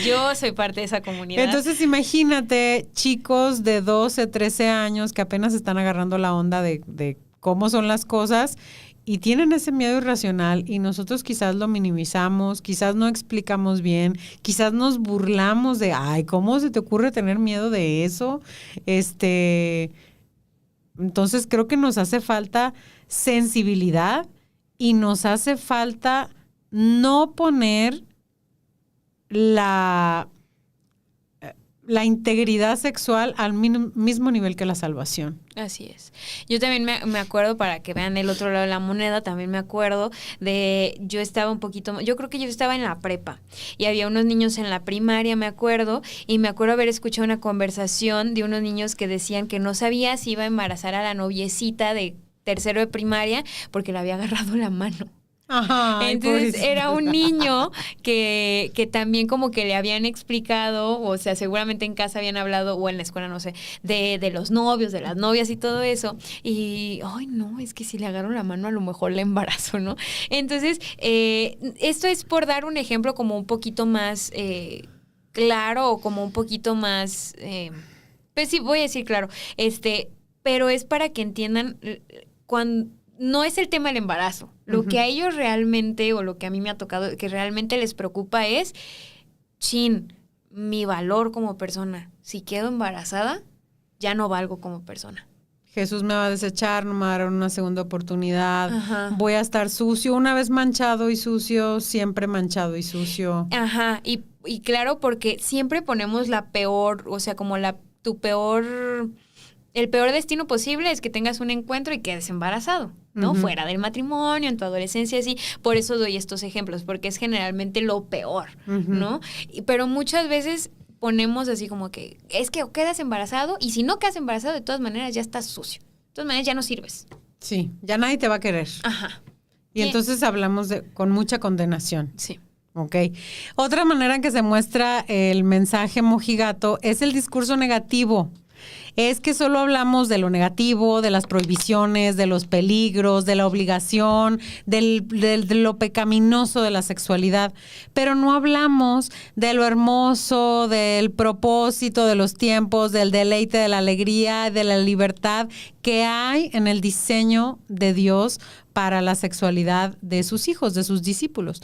Yo soy parte de esa comunidad. Entonces, imagínate chicos de 12, 13 años que apenas están agarrando la onda de cómo son las cosas y tienen ese miedo irracional, y nosotros quizás lo minimizamos, quizás no explicamos bien, quizás nos burlamos de, ay, ¿cómo se te ocurre tener miedo de eso? Entonces creo que nos hace falta sensibilidad y nos hace falta no poner la la integridad sexual al mismo nivel que la salvación. Así es. Yo también me acuerdo, para que vean el otro lado de la moneda, también me acuerdo yo estaba yo creo que yo estaba en la prepa y había unos niños en la primaria, me acuerdo, y me acuerdo haber escuchado una conversación de unos niños que decían que no sabía si iba a embarazar a la noviecita de tercero de primaria porque le había agarrado la mano. Ajá, entonces era un niño que también como que le habían explicado, o sea, seguramente en casa habían hablado, o en la escuela, no sé, de los novios, de las novias y todo eso. Y, ay, no, es que si le agarro la mano a lo mejor le embarazo, ¿no? Entonces, esto es por dar un ejemplo como un poquito más claro, o como un poquito más, pues sí, voy a decir claro, pero es para que entiendan cuando... No es el tema del embarazo. Lo que a ellos realmente, o lo que a mí me ha tocado, que realmente les preocupa es, mi valor como persona. Si quedo embarazada, ya no valgo como persona. Jesús me va a desechar, no me va a dar una segunda oportunidad. Ajá. Voy a estar sucio, una vez manchado y sucio, siempre manchado y sucio. Ajá, y claro, porque siempre ponemos la peor, o sea, como el peor destino posible es que tengas un encuentro y quedes embarazado, ¿no? Fuera del matrimonio, en tu adolescencia, así. Por eso doy estos ejemplos, porque es generalmente lo peor, ¿no? Pero muchas veces ponemos así como que, es que o quedas embarazado, y si no quedas embarazado, de todas maneras ya estás sucio. De todas maneras ya no sirves. Sí, ya nadie te va a querer. Ajá. Y entonces hablamos con mucha condenación. Sí. Ok. Otra manera en que se muestra el mensaje mojigato es el discurso negativo. Es que solo hablamos de lo negativo, de las prohibiciones, de los peligros, de la obligación, de lo pecaminoso de la sexualidad, pero no hablamos de lo hermoso, del propósito, de los tiempos, del deleite, de la alegría, de la libertad que hay en el diseño de Dios para la sexualidad de sus hijos, de sus discípulos.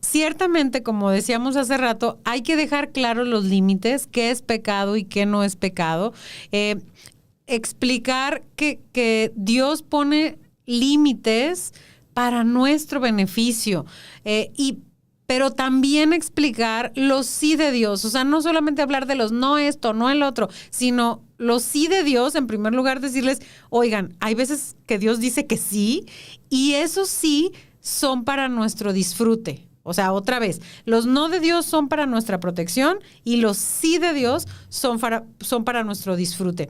Ciertamente, como decíamos hace rato, hay que dejar claros los límites, qué es pecado y qué no es pecado. Explicar que Dios pone límites para nuestro beneficio, pero también explicar los sí de Dios. O sea, no solamente hablar de los no esto, no el otro, sino los sí de Dios. En primer lugar, decirles, oigan, hay veces que Dios dice que sí, y esos sí son para nuestro disfrute. O sea, otra vez, los no de Dios son para nuestra protección y los sí de Dios son para nuestro disfrute.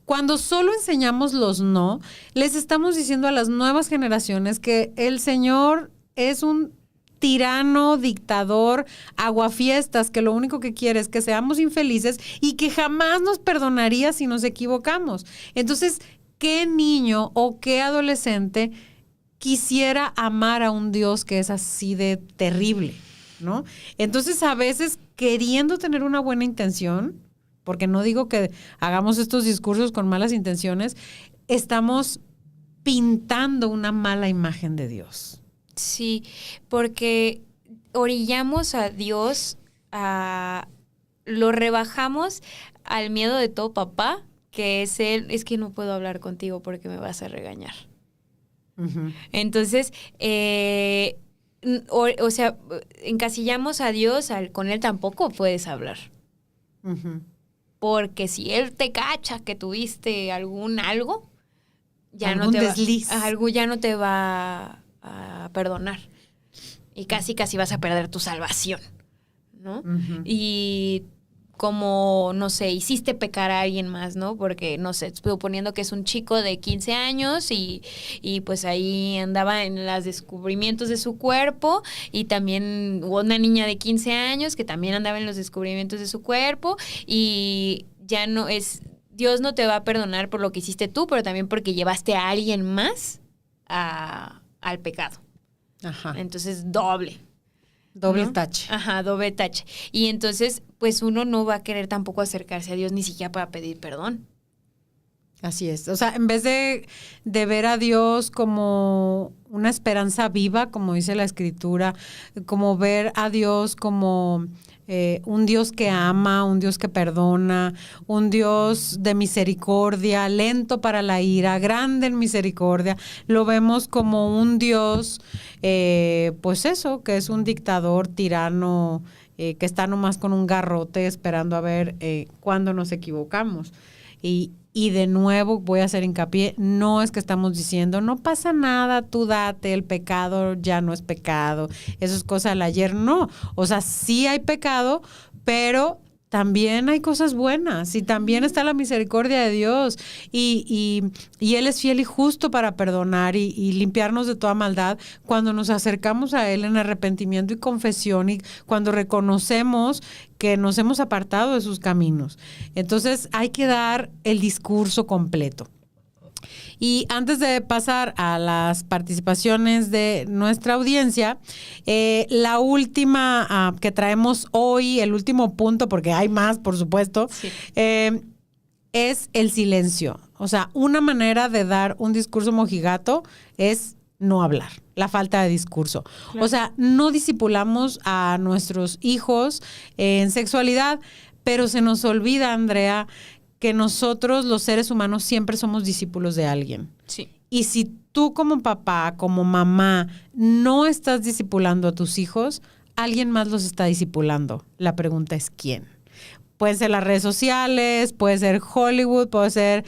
Cuando solo enseñamos los no, les estamos diciendo a las nuevas generaciones que el Señor es un tirano, dictador, aguafiestas, que lo único que quiere es que seamos infelices y que jamás nos perdonaría si nos equivocamos. Entonces, ¿qué niño o qué adolescente quisiera amar a un Dios que es así de terrible, ¿no? Entonces, a veces, queriendo tener una buena intención, porque no digo que hagamos estos discursos con malas intenciones, estamos pintando una mala imagen de Dios. Sí, porque orillamos a Dios, lo rebajamos al miedo de todo papá, que es que no puedo hablar contigo porque me vas a regañar. Entonces, o sea, encasillamos a Dios, con Él tampoco puedes hablar. Porque si Él te cacha que tuviste algo, ya no te va a perdonar. Y casi vas a perder tu salvación, ¿no? Y como, no sé, hiciste pecar a alguien más, ¿no? Porque, no sé, suponiendo que es un chico de 15 años y pues ahí andaba en los descubrimientos de su cuerpo, y también hubo una niña de 15 años que también andaba en los descubrimientos de su cuerpo, y ya no es, Dios no te va a perdonar por lo que hiciste tú, pero también porque llevaste a alguien más al pecado. Ajá. Entonces, doble. Doble ¿no? tache. Ajá, doble tache. Y entonces, pues uno no va a querer tampoco acercarse a Dios ni siquiera para pedir perdón. Así es. O sea, en vez de ver a Dios como una esperanza viva, como dice la Escritura, como ver a Dios como un Dios que ama, un Dios que perdona, un Dios de misericordia, lento para la ira, grande en misericordia. Lo vemos como un Dios, pues eso, que es un dictador, tirano, que está nomás con un garrote esperando a ver cuándo nos equivocamos. Y de nuevo voy a hacer hincapié, no es que estamos diciendo, no pasa nada, tú date, el pecado ya no es pecado, eso es cosa del ayer, no. O sea, sí hay pecado, pero también hay cosas buenas y también está la misericordia de Dios y Él es fiel y justo para perdonar y limpiarnos de toda maldad cuando nos acercamos a Él en arrepentimiento y confesión y cuando reconocemos que nos hemos apartado de sus caminos. Entonces hay que dar el discurso completo. Y antes de pasar a las participaciones de nuestra audiencia, la última que traemos hoy, el último punto, porque hay más, por supuesto, sí, es el silencio. O sea, una manera de dar un discurso mojigato es no hablar, la falta de discurso. Claro. O sea, no discipulamos a nuestros hijos en sexualidad, pero se nos olvida, Andrea, que nosotros, los seres humanos, siempre somos discípulos de alguien. Sí. Y si tú como papá, como mamá, no estás discipulando a tus hijos, alguien más los está discipulando. La pregunta es ¿quién? Pueden ser las redes sociales, puede ser Hollywood, puede ser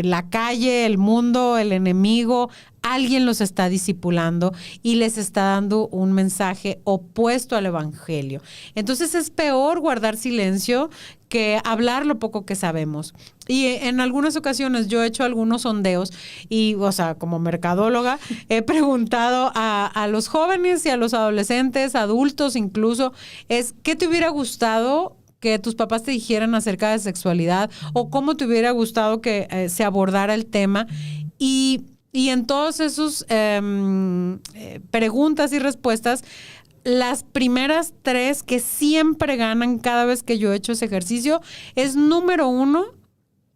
la calle, el mundo, el enemigo. Alguien los está discipulando y les está dando un mensaje opuesto al evangelio. Entonces es peor guardar silencio que hablar lo poco que sabemos. Y en algunas ocasiones yo he hecho algunos sondeos y, o sea, como mercadóloga, he preguntado a los jóvenes y a los adolescentes, adultos incluso, ¿qué te hubiera gustado que tus papás te dijeran acerca de sexualidad? ¿O cómo te hubiera gustado que se abordara el tema? Y en todos esos preguntas y respuestas, las primeras 3 que siempre ganan cada vez que yo he hecho ese ejercicio es número 1,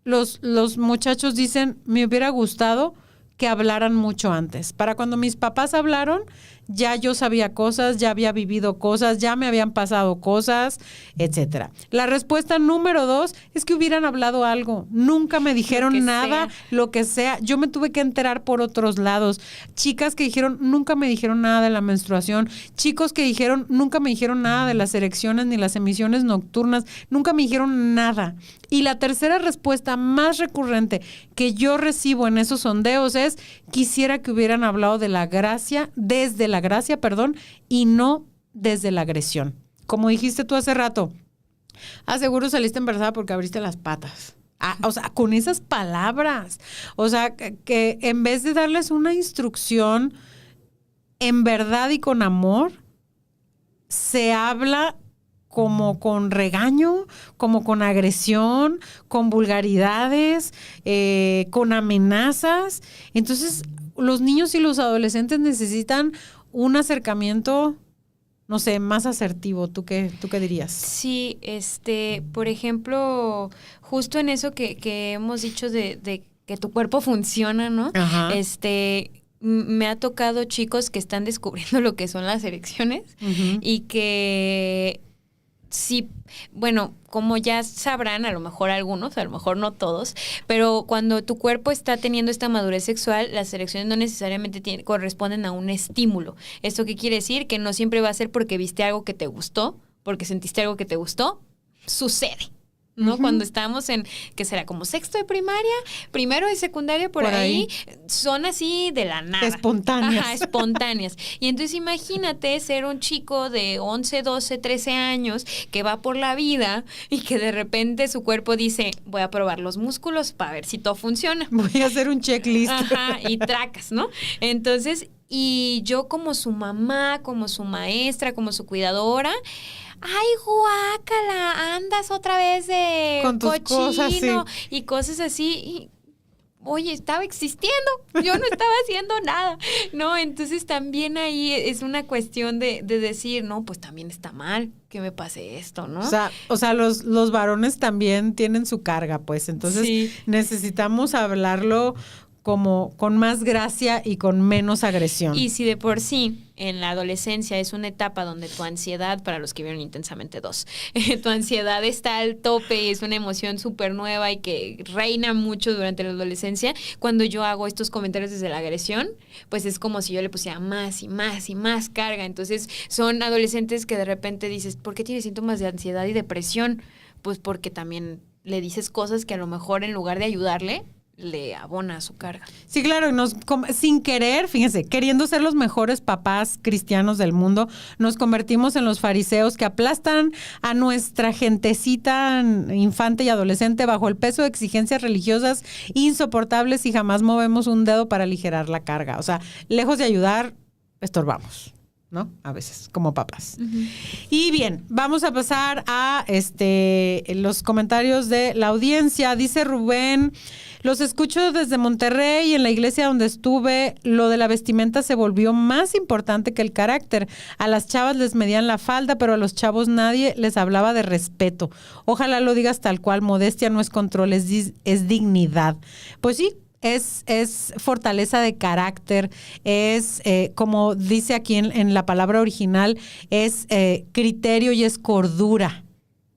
los muchachos dicen, me hubiera gustado que hablaran mucho antes. Para cuando mis papás hablaron, ya yo sabía cosas, ya había vivido cosas, ya me habían pasado cosas, etcétera. La respuesta número 2 es que hubieran hablado algo. Nunca me dijeron nada, lo que sea. Yo me tuve que enterar por otros lados. Chicas que dijeron, nunca me dijeron nada de la menstruación. Chicos que dijeron, nunca me dijeron nada de las erecciones ni las emisiones nocturnas. Nunca me dijeron nada. Y la tercera respuesta más recurrente que yo recibo en esos sondeos es, quisiera que hubieran hablado de la gracia, desde la gracia, y no desde la agresión. Como dijiste tú hace rato, seguro saliste embarazada porque abriste las patas. O sea, con esas palabras. O sea, que en vez de darles una instrucción en verdad y con amor, se habla como con regaño, como con agresión, con vulgaridades, con amenazas. Entonces, los niños y los adolescentes necesitan un acercamiento, no sé, más asertivo. ¿Tú qué dirías? Sí, por ejemplo, justo en eso que hemos dicho de que tu cuerpo funciona, ¿no? Ajá. Me ha tocado chicos que están descubriendo lo que son las erecciones uh-huh. y que sí, bueno, como ya sabrán, a lo mejor algunos, a lo mejor no todos, pero cuando tu cuerpo está teniendo esta madurez sexual, las erecciones no necesariamente corresponden a un estímulo. ¿Esto qué quiere decir? Que no siempre va a ser porque viste algo que te gustó, porque sentiste algo que te gustó. Sucede, ¿no? Uh-huh. Cuando estamos en, ¿qué será? Como sexto de primaria, primero de secundaria, por ahí, son así de la nada. Espontáneas. Ajá, espontáneas. Y entonces imagínate ser un chico de 11, 12, 13 años que va por la vida y que de repente su cuerpo dice, voy a probar los músculos para ver si todo funciona. Voy a hacer un checklist. Ajá, y tracas, ¿no? Entonces, y yo como su mamá, como su maestra, como su cuidadora, ay, guácala, andas otra vez de con tus cochino cosas, sí. Y cosas así. Y, oye, estaba existiendo, yo no estaba haciendo nada, ¿no? Entonces también ahí es una cuestión de decir, no, pues también está mal que me pase esto, ¿no? O sea, los varones también tienen su carga, pues. Entonces necesitamos hablarlo como con más gracia y con menos agresión. Y si de por sí en la adolescencia es una etapa donde tu ansiedad, para los que vieron Intensamente 2, tu ansiedad está al tope y es una emoción súper nueva y que reina mucho durante la adolescencia, cuando yo hago estos comentarios desde la agresión, pues es como si yo le pusiera más y más y más carga. Entonces son adolescentes que de repente dices, ¿por qué tienes síntomas de ansiedad y depresión? Pues porque también le dices cosas que a lo mejor en lugar de ayudarle, le abona su carga. Sí, claro, y sin querer, fíjense, queriendo ser los mejores papás cristianos del mundo, nos convertimos en los fariseos que aplastan a nuestra gentecita infante y adolescente bajo el peso de exigencias religiosas insoportables y jamás movemos un dedo para aligerar la carga. O sea, lejos de ayudar, estorbamos, ¿no? A veces, como papás. Uh-huh. Y bien, vamos a pasar a los comentarios de la audiencia. Dice Rubén: los escucho desde Monterrey y en la iglesia donde estuve, lo de la vestimenta se volvió más importante que el carácter. A las chavas les medían la falda, pero a los chavos nadie les hablaba de respeto. Ojalá lo digas tal cual, modestia no es control, es dignidad. Pues sí. Es fortaleza de carácter, es, como dice aquí en la palabra original, es criterio y es cordura,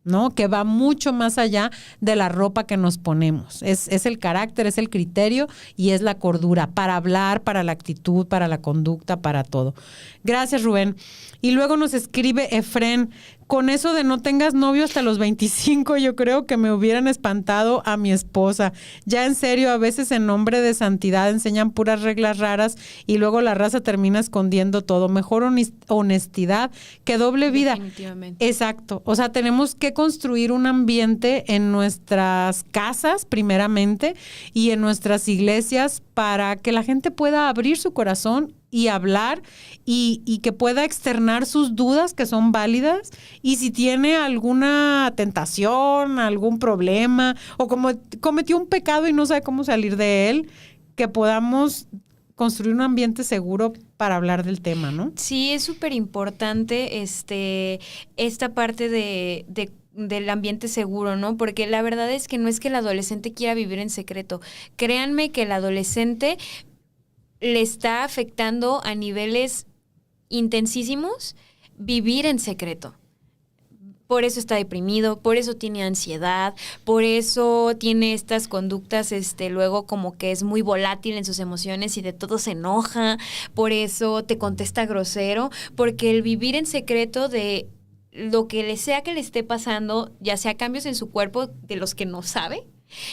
¿no? Que va mucho más allá de la ropa que nos ponemos. Es el carácter, es el criterio y es la cordura para hablar, para la actitud, para la conducta, para todo. Gracias, Rubén. Y luego nos escribe Efren: con eso de no tengas novio hasta los 25, yo creo que me hubieran espantado a mi esposa. Ya en serio, a veces en nombre de santidad enseñan puras reglas raras y luego la raza termina escondiendo todo. Mejor honestidad que doble vida. Definitivamente. Exacto. O sea, tenemos que construir un ambiente en nuestras casas, primeramente, y en nuestras iglesias para que la gente pueda abrir su corazón y hablar y que pueda externar sus dudas, que son válidas, y si tiene alguna tentación, algún problema, o como cometió un pecado y no sabe cómo salir de él, que podamos construir un ambiente seguro para hablar del tema, ¿no? Sí, es súper importante esta parte del ambiente seguro, ¿no? Porque la verdad es que no es que el adolescente quiera vivir en secreto. Créanme que el adolescente le está afectando a niveles intensísimos vivir en secreto. Por eso está deprimido, por eso tiene ansiedad, por eso tiene estas conductas, luego como que es muy volátil en sus emociones y de todo se enoja, por eso te contesta grosero, porque el vivir en secreto de lo que sea que le esté pasando, ya sea cambios en su cuerpo de los que no sabe,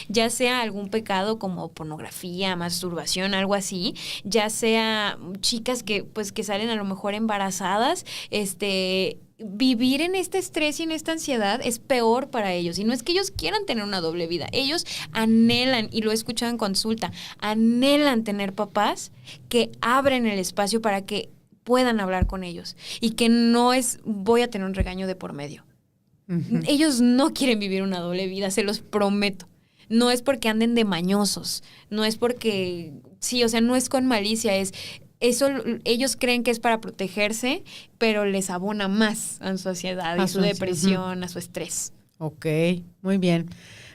ya sea algún pecado como pornografía, masturbación, algo así, ya sea chicas que salen a lo mejor embarazadas, vivir en este estrés y en esta ansiedad es peor para ellos. Y no es que ellos quieran tener una doble vida, ellos anhelan, y lo he escuchado en consulta, anhelan tener papás que abren el espacio para que puedan hablar con ellos y que no es voy a tener un regaño de por medio. Uh-huh. Ellos no quieren vivir una doble vida, se los prometo. No es porque anden de mañosos, no es porque, sí, o sea, no es con malicia, es eso, ellos creen que es para protegerse, pero les abona más a su ansiedad y su depresión, a su estrés. Ok, muy bien.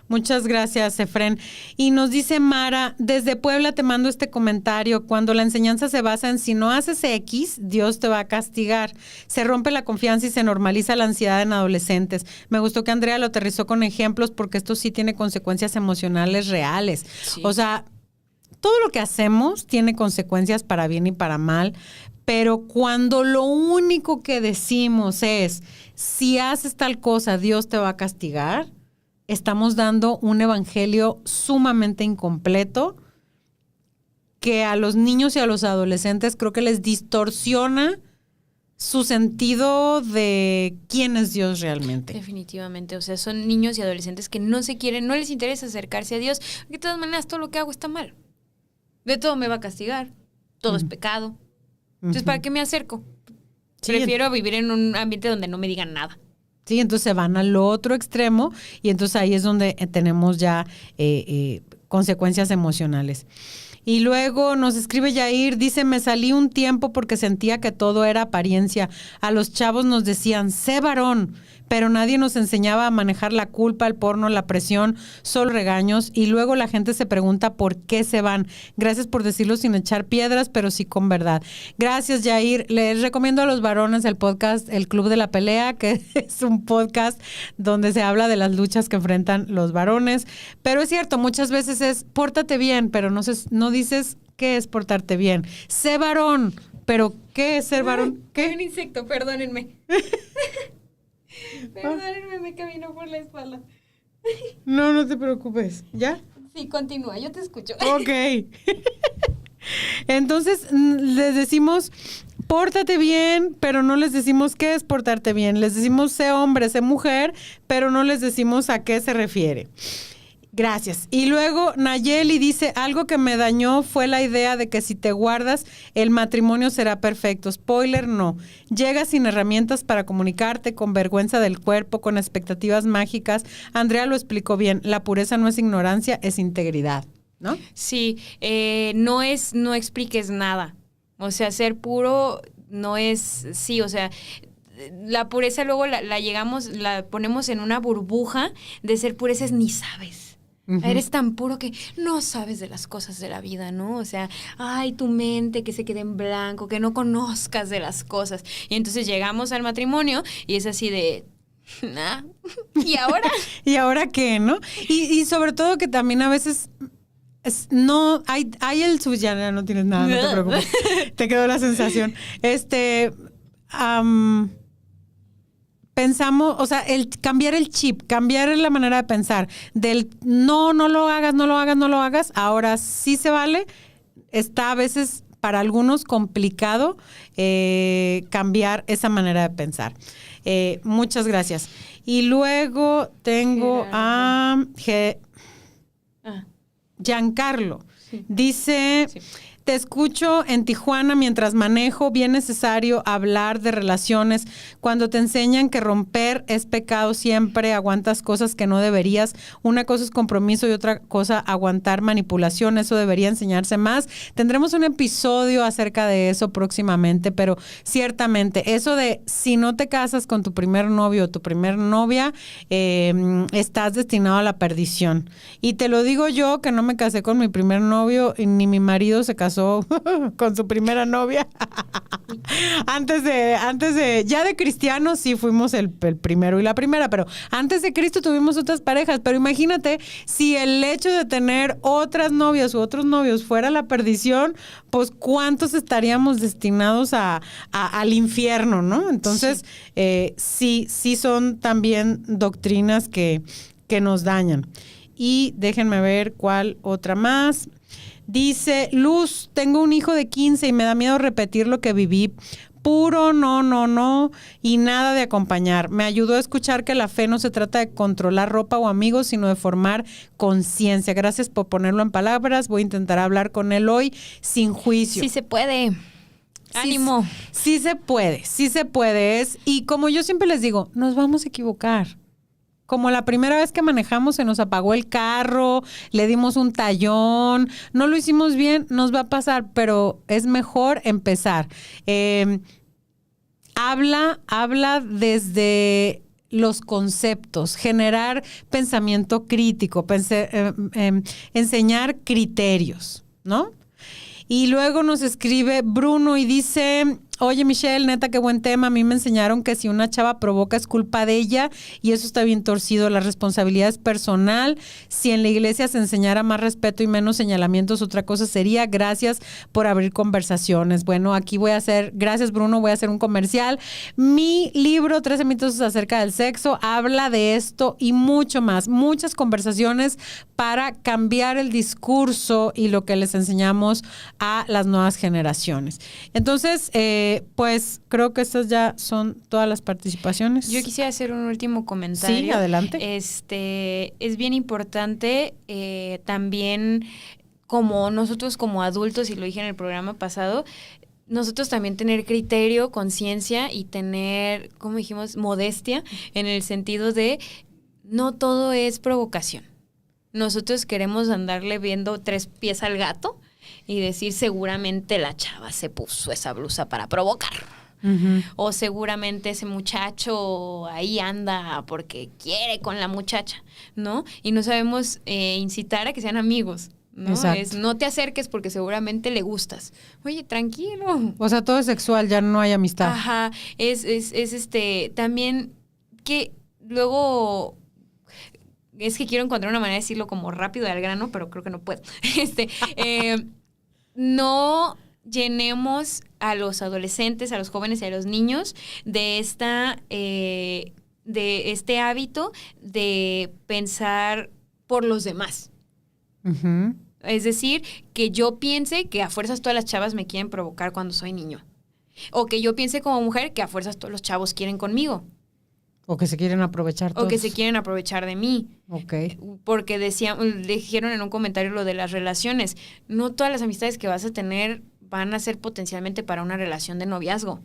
Muchas gracias, Efren. Y nos dice Mara: desde Puebla te mando este comentario. Cuando la enseñanza se basa en si no haces X, Dios te va a castigar. Se rompe la confianza y se normaliza la ansiedad en adolescentes. Me gustó que Andrea lo aterrizó con ejemplos porque esto sí tiene consecuencias emocionales reales. Sí. O sea, todo lo que hacemos tiene consecuencias para bien y para mal, pero cuando lo único que decimos es si haces tal cosa, Dios te va a castigar, estamos dando un evangelio sumamente incompleto que a los niños y a los adolescentes creo que les distorsiona su sentido de quién es Dios realmente. Definitivamente, o sea, son niños y adolescentes que no se quieren, no les interesa acercarse a Dios, porque de todas maneras todo lo que hago está mal. De todo me va a castigar, todo es pecado. Entonces, ¿para qué me acerco? Sí, prefiero vivir en un ambiente donde no me digan nada. Sí, entonces se van al otro extremo y entonces ahí es donde tenemos ya consecuencias emocionales. Y luego nos escribe Yair, dice: me salí un tiempo porque sentía que todo era apariencia. A los chavos nos decían, sé varón, pero nadie nos enseñaba a manejar la culpa, el porno, la presión, solo regaños, y luego la gente se pregunta por qué se van. Gracias por decirlo sin echar piedras, pero sí con verdad. Gracias, Yair. Les recomiendo a los varones el podcast El Club de la Pelea, que es un podcast donde se habla de las luchas que enfrentan los varones. Pero es cierto, muchas veces es pórtate bien, pero no dices qué es portarte bien. Sé varón, pero ¿qué es ser varón? ¿Qué? Un insecto, perdónenme. Perdónenme, me caminó por la espalda. No te preocupes. ¿Ya? Sí, continúa, yo te escucho. Ok. Entonces, les decimos, pórtate bien, pero no les decimos qué es portarte bien. Les decimos sé hombre, sé mujer, pero no les decimos a qué se refiere. Gracias. Y luego Nayeli dice, algo que me dañó fue la idea de que si te guardas, el matrimonio será perfecto. Spoiler, no. Llegas sin herramientas para comunicarte, con vergüenza del cuerpo, con expectativas mágicas. Andrea lo explicó bien. La pureza no es ignorancia, es integridad, ¿no? Sí, no expliques nada. O sea, ser puro no es, sí, o sea, la pureza luego la ponemos en una burbuja de ser pureces, ni sabes. Uh-huh. Eres tan puro que no sabes de las cosas de la vida, ¿no? O sea, ay, tu mente que se quede en blanco, que no conozcas de las cosas. Y entonces llegamos al matrimonio y es así de... ¿Nah? ¿Y ahora? ¿Y ahora qué, no? Y sobre todo que también a veces... no, hay el ya no tienes nada, no te preocupes. Te quedó la sensación. Pensamos, o sea, el cambiar el chip, cambiar la manera de pensar, del no lo hagas, ahora sí se vale, está a veces para algunos complicado cambiar esa manera de pensar. Muchas gracias. Y luego tengo a Giancarlo. Sí. Dice... Sí. Te escucho en Tijuana mientras manejo, bien necesario hablar de relaciones. Cuando te enseñan que romper es pecado siempre, aguantas cosas que no deberías. Una cosa es compromiso y otra cosa aguantar manipulación. Eso debería enseñarse más. Tendremos un episodio acerca de eso próximamente, pero ciertamente eso de si no te casas con tu primer novio o tu primer novia, estás destinado a la perdición. Y te lo digo yo, que no me casé con mi primer novio y ni mi marido se casó con su primera novia. antes de ya de cristianos sí fuimos el primero y la primera, pero antes de Cristo tuvimos otras parejas. Pero imagínate si el hecho de tener otras novias u otros novios fuera la perdición, pues cuántos estaríamos destinados al infierno, ¿no? Entonces sí son también doctrinas que nos dañan. Y déjenme ver cuál otra más. Dice, Luz, tengo un hijo de 15 y me da miedo repetir lo que viví. Puro no, y nada de acompañar. Me ayudó a escuchar que la fe no se trata de controlar ropa o amigos, sino de formar conciencia. Gracias por ponerlo en palabras. Voy a intentar hablar con él hoy sin juicio. Sí se puede. Ánimo. Sí se puede. Y como yo siempre les digo, nos vamos a equivocar. Como la primera vez que manejamos se nos apagó el carro, le dimos un tallón, no lo hicimos bien, nos va a pasar, pero es mejor empezar. Habla desde los conceptos, generar pensamiento crítico, enseñar criterios, ¿no? Y luego nos escribe Bruno y dice... Oye, Michelle, neta, qué buen tema. A mí me enseñaron que si una chava provoca es culpa de ella y eso está bien torcido. La responsabilidad es personal. Si en la iglesia se enseñara más respeto y menos señalamientos, otra cosa sería. Gracias por abrir conversaciones. Bueno, aquí gracias Bruno, voy a hacer un comercial. Mi libro, 13 mitos acerca del sexo, habla de esto y mucho más. Muchas conversaciones para cambiar el discurso y lo que les enseñamos a las nuevas generaciones. Entonces, pues creo que estas ya son todas las participaciones. Yo quisiera hacer un último comentario. Sí, adelante. Es bien importante también como nosotros como adultos, y lo dije en el programa pasado, nosotros también tener criterio, conciencia y tener, como dijimos, modestia en el sentido de no todo es provocación. Nosotros queremos andarle viendo 3 pies al gato y decir seguramente la chava se puso esa blusa para provocar. O seguramente ese muchacho ahí anda porque quiere con la muchacha, ¿no? Y no sabemos incitar a que sean amigos, ¿no? No te acerques porque seguramente le gustas. Oye, tranquilo. O sea, todo es sexual, ya no hay amistad. Ajá, es también que luego... Es que quiero encontrar una manera de decirlo como rápido y al grano, pero creo que no puedo. No llenemos a los adolescentes, a los jóvenes y a los niños de este hábito de pensar por los demás. Uh-huh. Es decir, que yo piense que a fuerzas todas las chavas me quieren provocar cuando soy niño. O que yo piense como mujer que a fuerzas todos los chavos quieren conmigo. O que se quieren aprovechar todos. O que se quieren aprovechar de mí. Ok. Porque dijeron en un comentario lo de las relaciones. No todas las amistades que vas a tener van a ser potencialmente para una relación de noviazgo.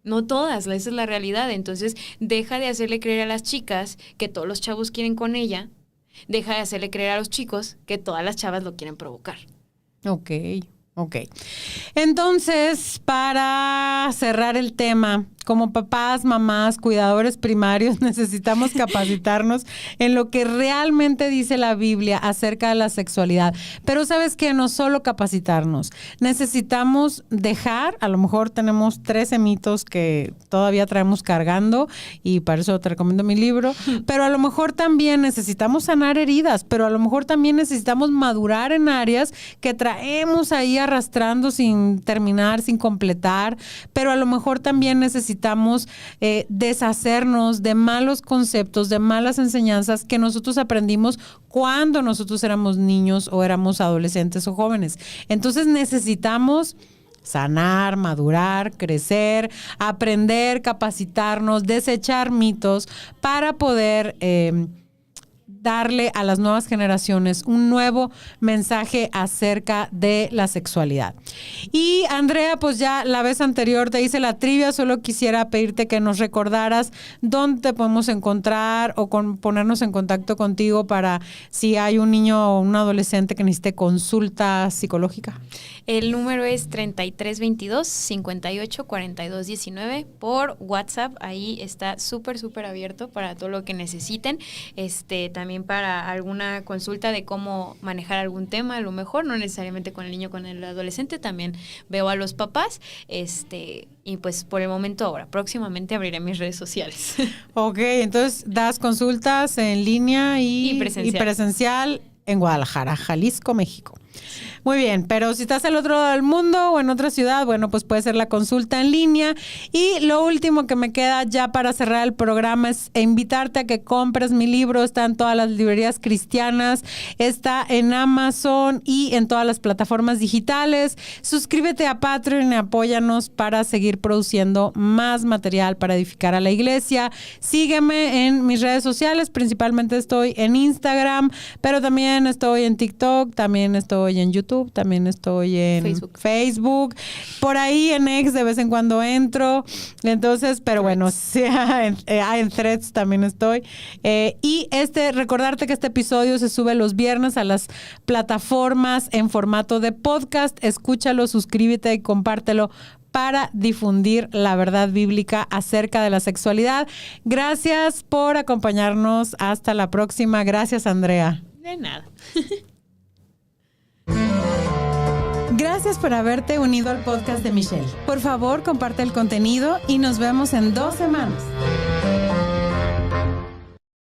No todas, esa es la realidad. Entonces, deja de hacerle creer a las chicas que todos los chavos quieren con ella. Deja de hacerle creer a los chicos que todas las chavas lo quieren provocar. Ok. Entonces, para cerrar el tema, como papás, mamás, cuidadores primarios, necesitamos capacitarnos en lo que realmente dice la Biblia acerca de la sexualidad. Pero ¿sabes qué? No solo capacitarnos, necesitamos dejar, a lo mejor tenemos 13 mitos que todavía traemos cargando y para eso te recomiendo mi libro, pero a lo mejor también necesitamos sanar heridas, pero a lo mejor también necesitamos madurar en áreas que traemos ahí arrastrando sin terminar, sin completar, pero a lo mejor también necesitamos deshacernos de malos conceptos, de malas enseñanzas que nosotros aprendimos cuando nosotros éramos niños o éramos adolescentes o jóvenes. Entonces necesitamos sanar, madurar, crecer, aprender, capacitarnos, desechar mitos para poder darle a las nuevas generaciones un nuevo mensaje acerca de la sexualidad. Y Andrea, pues ya la vez anterior te hice la trivia, solo quisiera pedirte que nos recordaras dónde te podemos encontrar o ponernos en contacto contigo para si hay un niño o un adolescente que necesite consulta psicológica. El número es 3322-584219 por WhatsApp. Ahí está súper abierto para todo lo que necesiten. También para alguna consulta de cómo manejar algún tema, a lo mejor, no necesariamente con el niño, con el adolescente. También veo a los papás. Y pues por el momento ahora, próximamente abriré mis redes sociales. Ok, entonces das consultas en línea y presencial en Guadalajara, Jalisco, México. Muy bien, pero si estás al otro lado del mundo o en otra ciudad, bueno, pues puede ser la consulta en línea. Y lo último que me queda ya para cerrar el programa es invitarte a que compres mi libro. Está en todas las librerías cristianas, está en Amazon y en todas las plataformas digitales. Suscríbete a Patreon y apóyanos para seguir produciendo más material para edificar a la iglesia. Sígueme en mis redes sociales, principalmente estoy en Instagram, pero también estoy en TikTok, también estoy en YouTube, también estoy en Facebook. Por ahí en X de vez en cuando entro. Entonces, pero bueno, sí, en Threads también estoy. Y recordarte que este episodio se sube los viernes a las plataformas en formato de podcast. Escúchalo, suscríbete y compártelo para difundir la verdad bíblica acerca de la sexualidad. Gracias por acompañarnos. Hasta la próxima. Gracias, Andrea. De nada. Gracias por haberte unido al podcast de Michelle. Por favor, comparte el contenido y nos vemos en 2 semanas.